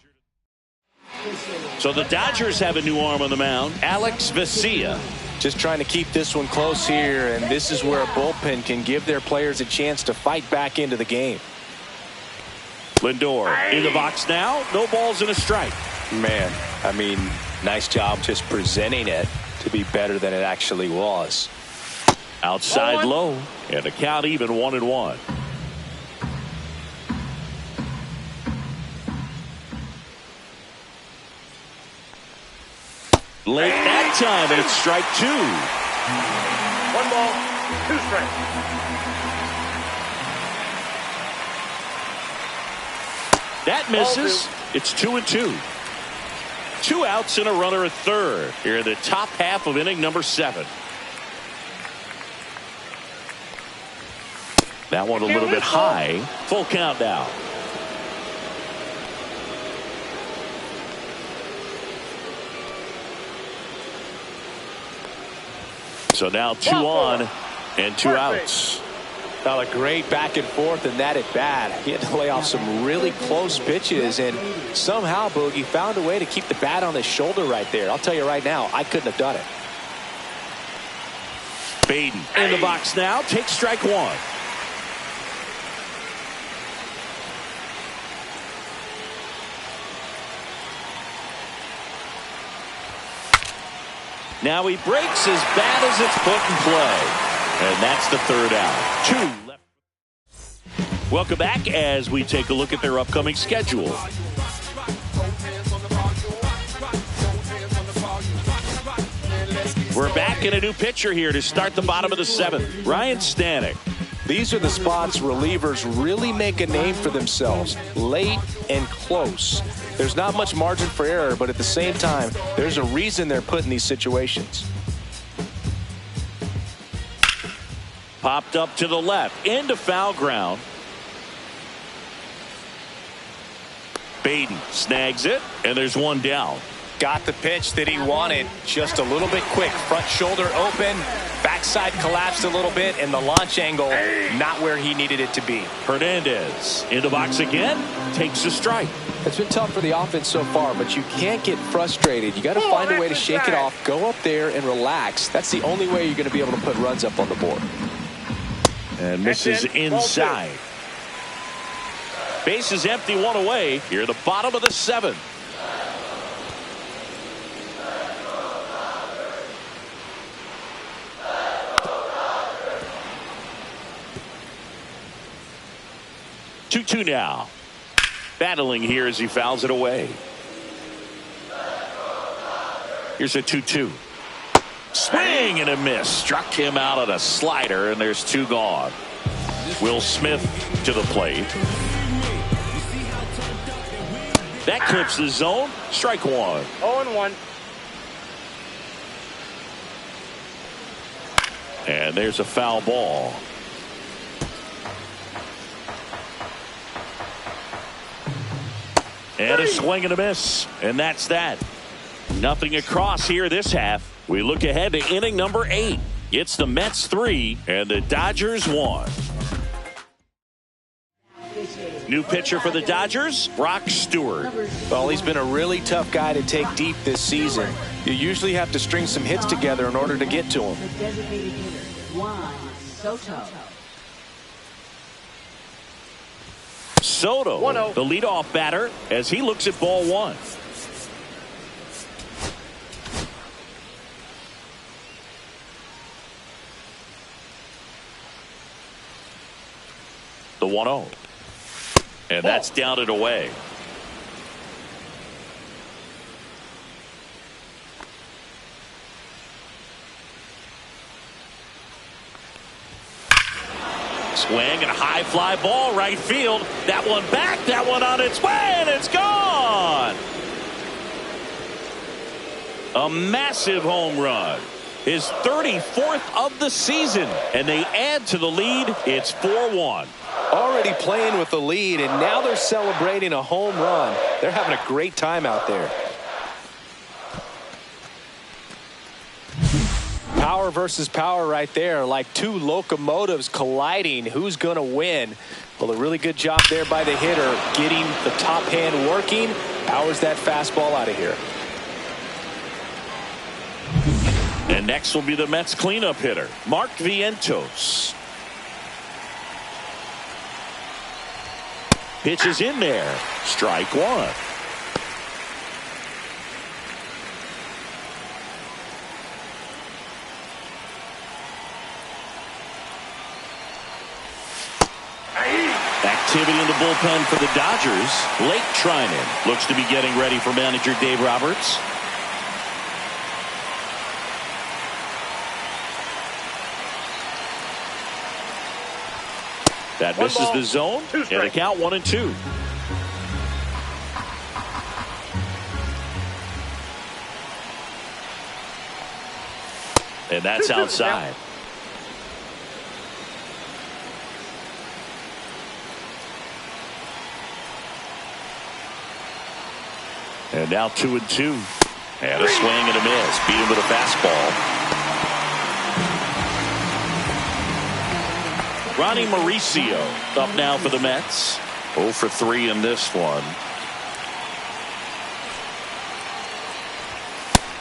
So the Dodgers have a new arm on the mound, Alex Vesia. Just trying to keep this one close here, and this is where a bullpen can give their players a chance to fight back into the game. Lindor in the box now. No balls and a strike. Man, I mean, nice job just presenting it to be better than it actually was. Outside low, and the count even 1-1. Late that time, and it's strike 2. 1 ball, 2 strikes. That misses. It's 2-2. 2 outs and a runner at third here in the top half of inning number 7. That one a little bit high. Full count now. So now 2 on and 2 outs. Well, a great back and forth in that at bat. He had to lay off some really close pitches, and somehow Boogie found a way to keep the bat on his shoulder right there. I'll tell you right now, I couldn't have done it. Baden in the box now. Takes strike 1. Now he breaks his bat as it's put in play. And that's the 3rd out. 2 left. Welcome back as we take a look at their upcoming schedule. We're back in a new pitcher here to start the bottom of the 7th. Ryan Stanek. These are the spots relievers really make a name for themselves. Late and close. There's not much margin for error, but at the same time, there's a reason they're put in these situations. Popped up to the left. Into foul ground. Baden snags it, and there's 1 down. Got the pitch that he wanted. Just a little bit quick. Front shoulder open. Backside collapsed a little bit, and the launch angle not where he needed it to be. Hernandez in the box again. Takes a strike. It's been tough for the offense so far, but you can't get frustrated. You got to find a way to shake it off, go up there and relax. That's the only way you're going to be able to put runs up on the board. And misses inside. Base is empty, 1 away. Here at the bottom of the 7th. Two now. Battling here as he fouls it away. Here's a 2-2. Swing and a miss. Struck him out on a slider, and there's 2 gone. Will Smith to the plate. That clips the zone. Strike 1. 0-1. And there's a foul ball. And a swing and a miss. And that's that. Nothing across here this half. We look ahead to inning number 8. It's the Mets 3 and the Dodgers 1. New pitcher for the Dodgers, Brock Stewart. Well, he's been a really tough guy to take deep this season. You usually have to string some hits together in order to get to him. The designated hitter, Juan Soto. Soto, 1-0. the leadoff batter, as he looks at ball 1. The 1-0. And that's down and away. Swing and a high fly ball right field. That one back, that one on its way, and it's gone. A massive home run. His 34th of the season, and they add to the lead. It's 4-1. Already playing with the lead, and now they're celebrating a home run. They're having a great time out there. Power versus power right there, like two locomotives colliding. Who's going to win? Well, a really good job there by the hitter, getting the top hand working. Powers that fastball out of here. And next will be the Mets cleanup hitter, Mark Vientos. Pitch is in there. Strike one. Activity in the bullpen for the Dodgers. Blake Treinen looks to be getting ready for manager Dave Roberts. That misses the zone, and a count 1-2. And that's outside. And now 2-2. And a swing and a miss. Beat him with a fastball. Ronnie Mauricio up now for the Mets. 0 for 3 in this one.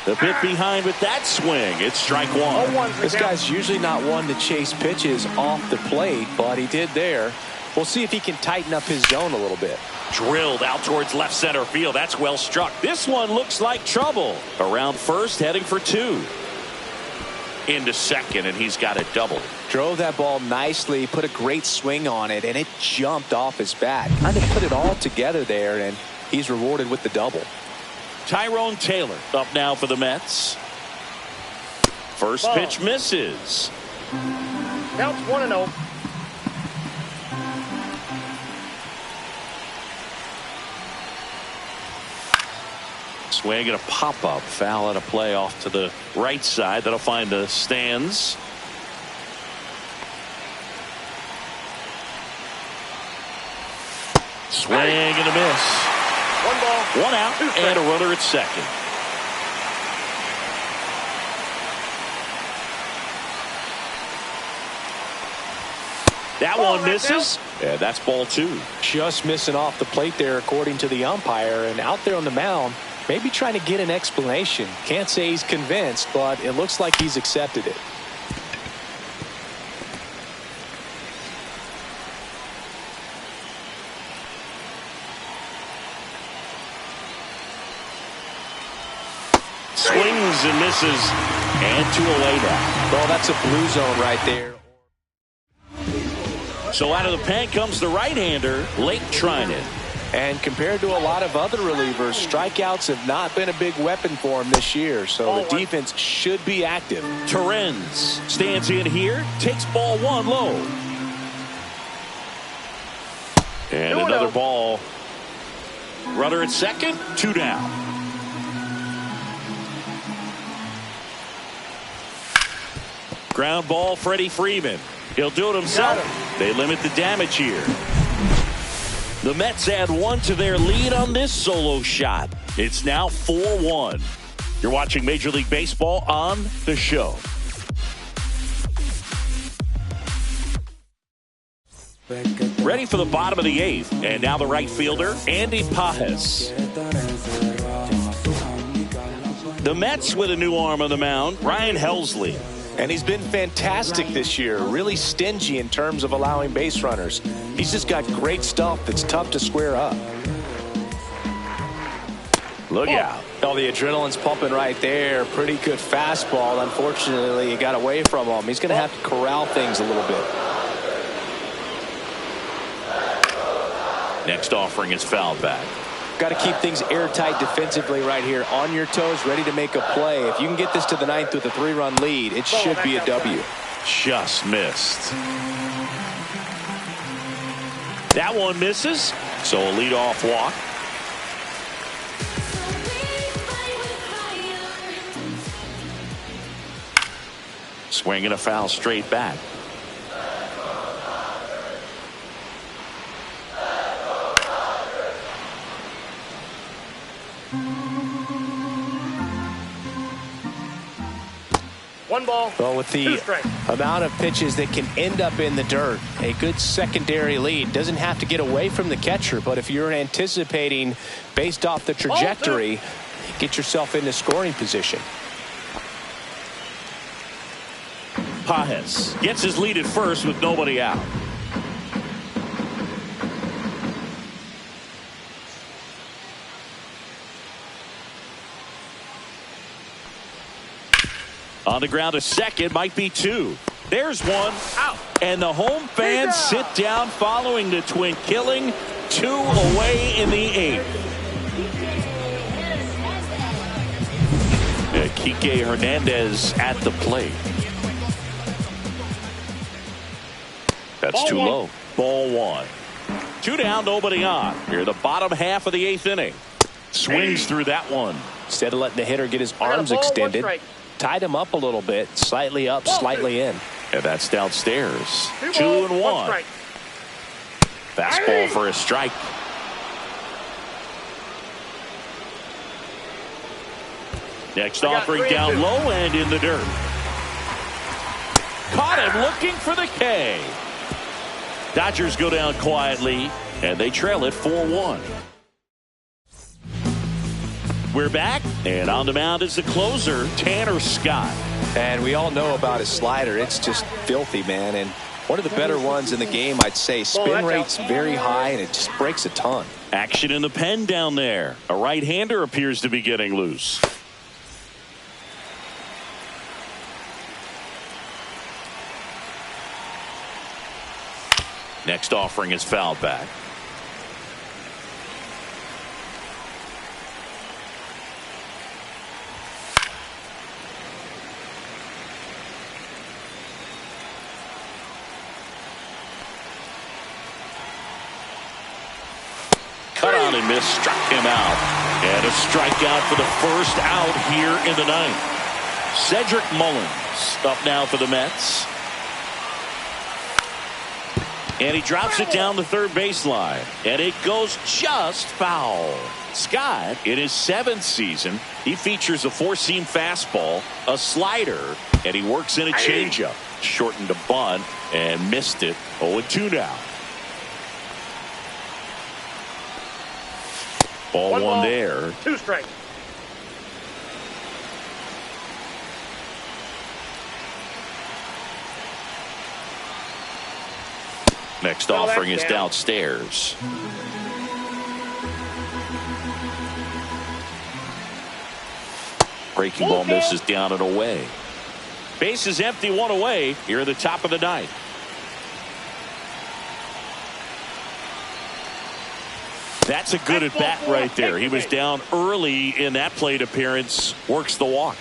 The pit behind with that swing. It's strike one. This guy's usually not one to chase pitches off the plate, but he did there. We'll see if he can tighten up his zone a little bit. Drilled out towards left center field. That's well struck. This one looks like trouble. Around first, heading for 2. Into second, and he's got a double. Drove that ball nicely, put a great swing on it, and it jumped off his bat. Kind of put it all together there, and he's rewarded with the double. Tyrone Taylor up now for the Mets. First pitch misses. Counts 1-0. Swing and a pop-up. Foul and a play off to the right side. That'll find the stands. Swing and a miss. 1 ball. 1 out and a runner at second. That one misses. And that's ball 2. Just missing off the plate there, according to the umpire, and out there on the mound, maybe trying to get an explanation. Can't say he's convinced, but it looks like he's accepted it. Swings and misses, and 2 away now. Well, that's a blue zone right there. So out of the pen comes the right-hander, Blake Treinen. And compared to a lot of other relievers, strikeouts have not been a big weapon for him this year, so the defense should be active. Torrens stands in here, takes ball 1 low. And another ball. Runner at second, 2 down. Ground ball, Freddie Freeman. He'll do it himself. They limit the damage here. The Mets add 1 to their lead on this solo shot. It's now 4-1. You're watching Major League Baseball on The Show. Ready for the bottom of the 8th. And now the right fielder, Andy Pages. The Mets with a new arm on the mound, Ryan Helsley. And he's been fantastic this year, really stingy in terms of allowing base runners. He's just got great stuff that's tough to square up. Look out. Oh, the adrenaline's pumping right there. Pretty good fastball. Unfortunately, he got away from him. He's going to have to corral things a little bit. Next offering is fouled back. Got to keep things airtight defensively right here. On your toes, ready to make a play. If you can get this to the 9th with a 3-run lead, it should be a W. Just missed. That one misses. So a leadoff walk. Swing and a foul straight back. 1 ball. Well, with the 2 strikes. amount of pitches that can end up in the dirt, a good secondary lead doesn't have to get away from the catcher, but if you're anticipating based off the trajectory, get yourself into scoring position. Pages gets his lead at first with nobody out. On the ground to second, might be 2. There's 1 out. And the home fans sit down following the twin killing. 2 away in the 8th. Kike Hernandez at the plate. That's Ball too 1. low. Ball 1. 2 down, nobody on. Here, the bottom half of the 8th inning. Swings through that one. Instead of letting the hitter get his got a arms ball, 1 extended, strike. tied him up a little bit, slightly up, slightly in. And that's downstairs. 2 2 balls, and 1 1. strike. Fastball for a strike. Next offering 3 down and 2. low and in the dirt. Caught him looking for the K. Dodgers go down quietly, and they trail it 4-1. We're back, and on the mound is the closer, Tanner Scott. And we all know about his slider. It's just filthy, man. And one of the better ones in the game, I'd say. Spin rate's very high, and it just breaks a ton. Action in the pen down there. A right-hander appears to be getting loose. Next offering is fouled back. Cut on and miss, struck him out. And a strikeout for the first out here in the 9th. Cedric Mullins up now for the Mets. And he drops it down the third baseline. And it goes just foul. Scott, in his 7th season, he features a 4-seam fastball, a slider, and he works in a changeup. Shortened a bunt and missed it. 0-2 now. Ball 1 there. 2 strikes. Next offering is downstairs. Breaking ball misses down and away. Base is empty, 1 away here at the top of the 9th. That's a good at bat right there. He was down early in that plate appearance. Works the walk.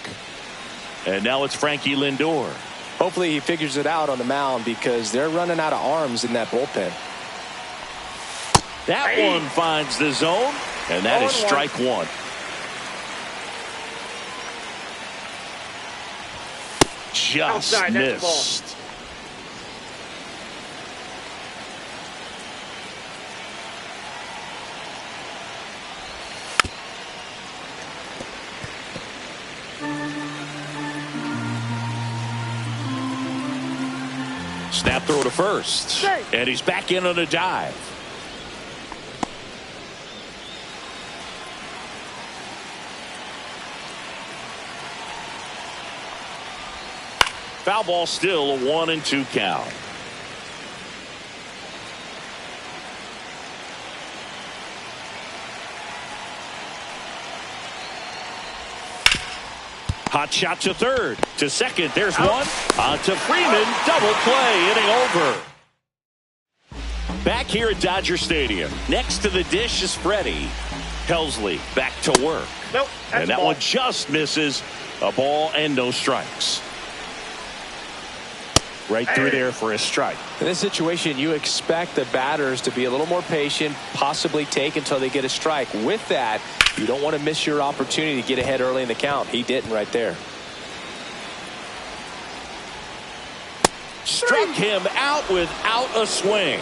And now it's Frankie Lindor. Hopefully he figures it out on the mound because they're running out of arms in that bullpen. That one finds the zone, and that is strike 1. Just Outside, that's the ball. missed. Snap throw to first. And he's back in on a dive. Foul ball, still a 1-2 count. Hot shot to third. To second. There's one. On to Freeman. Double play. Inning over. Back here at Dodger Stadium. Next to the dish is Freddie. Helsley back to work. Nope. And that one just misses. A ball and no strikes. Right through there for a strike. In this situation, you expect the batters to be a little more patient, possibly take until they get a strike. With that, you don't want to miss your opportunity to get ahead early in the count. He didn't right there. Struck him out without a swing.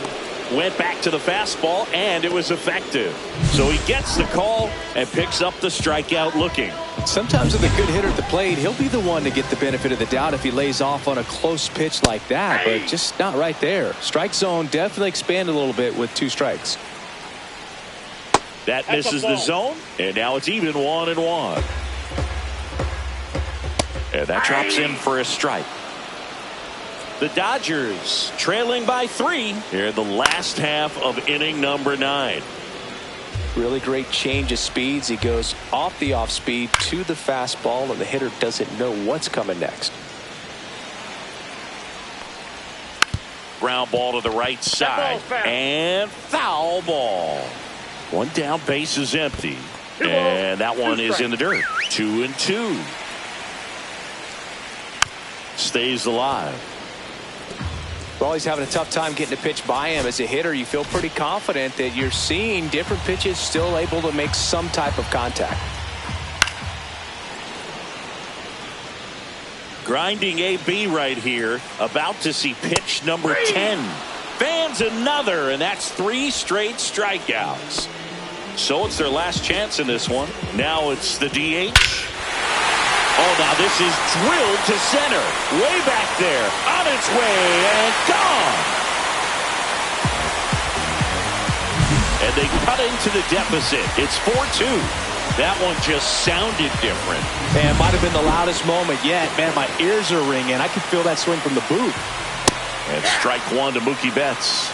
Went back to the fastball, and it was effective. So he gets the call and picks up the strikeout looking. Sometimes with a good hitter at the plate, he'll be the one to get the benefit of the doubt if he lays off on a close pitch like that, but just not right there. Strike zone definitely expanded a little bit with 2 strikes. That misses the zone, and now it's even 1-1. And that drops in for a strike. The Dodgers trailing by 3 here in the last half of inning number 9. Really great change of speeds. He goes off the off speed to the fastball, and the hitter doesn't know what's coming next. Ground ball to the right side. And foul ball. One down, base is empty. And that one is in the dirt. 2-2. Stays alive. Well, he's having a tough time getting a pitch by him. As a hitter, you feel pretty confident that you're seeing different pitches still able to make some type of contact. Grinding AB right here. About to see pitch number 10. Fans another, and that's 3 straight strikeouts. So it's their last chance in this one. Now it's the DH. Oh, now this is drilled to center. Way back there. On its way and gone. And they cut into the deficit. It's 4-2. That one just sounded different. Man, might have been the loudest moment yet. Man, my ears are ringing. I can feel that swing from the booth. And strike 1 to Mookie Betts.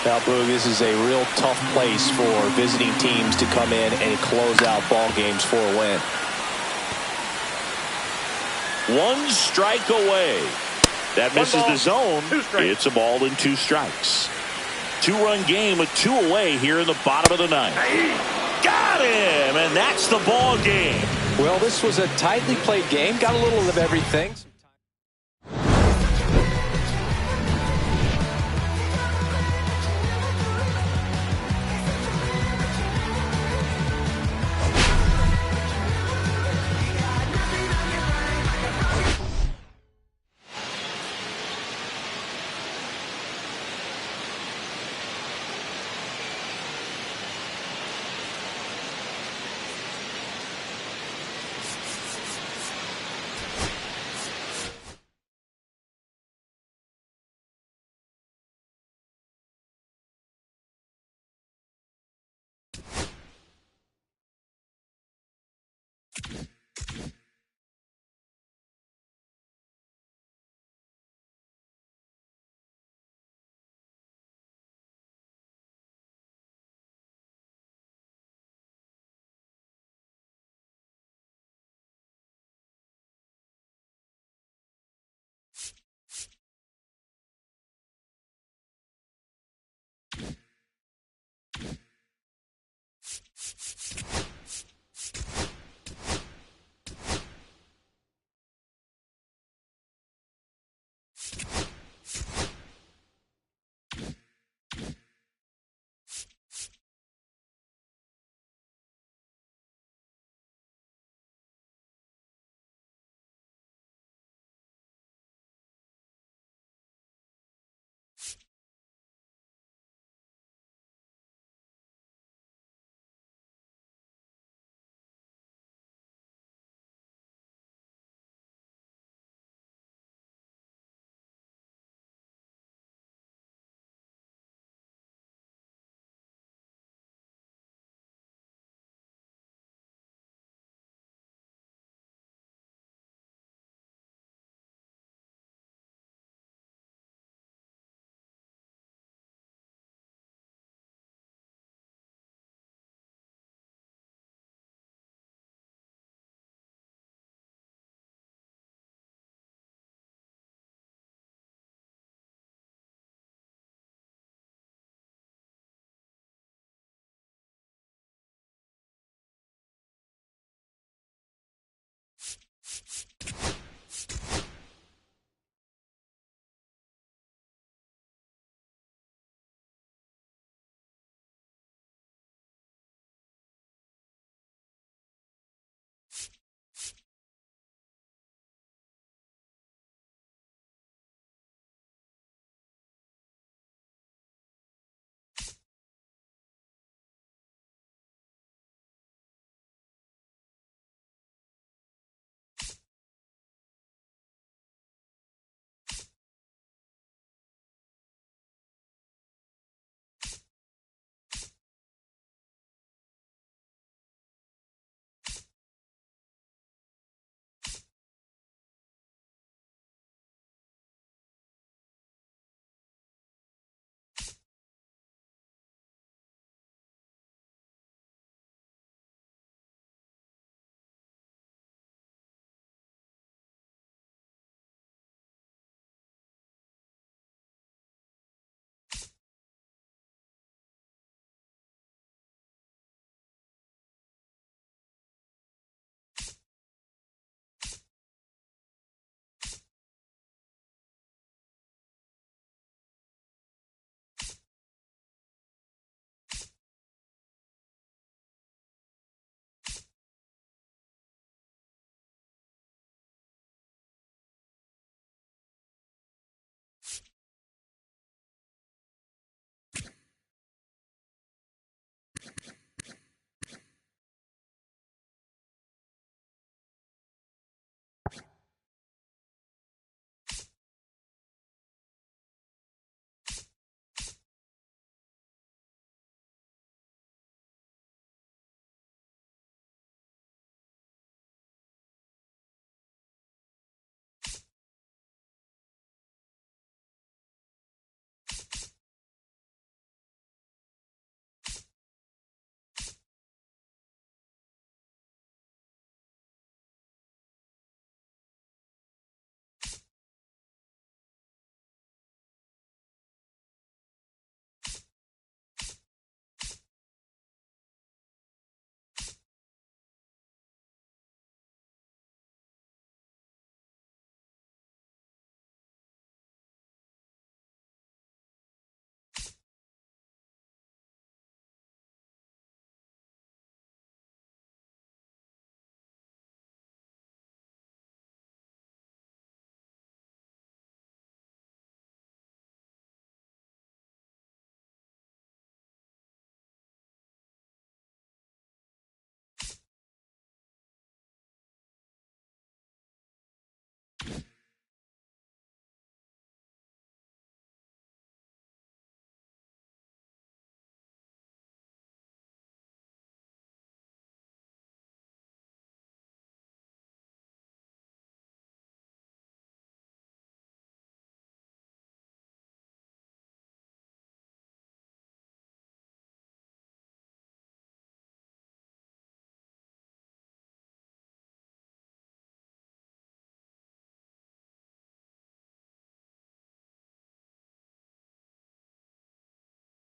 Now, Boog, this is a real tough place for visiting teams to come in and close out ball games for a win. 1 strike away. That misses the zone. It's a ball and 2 strikes. 2-run game with 2 away here in the bottom of the 9th. Got him, and that's the ball game. Well, this was a tightly played game. Got a little of everything.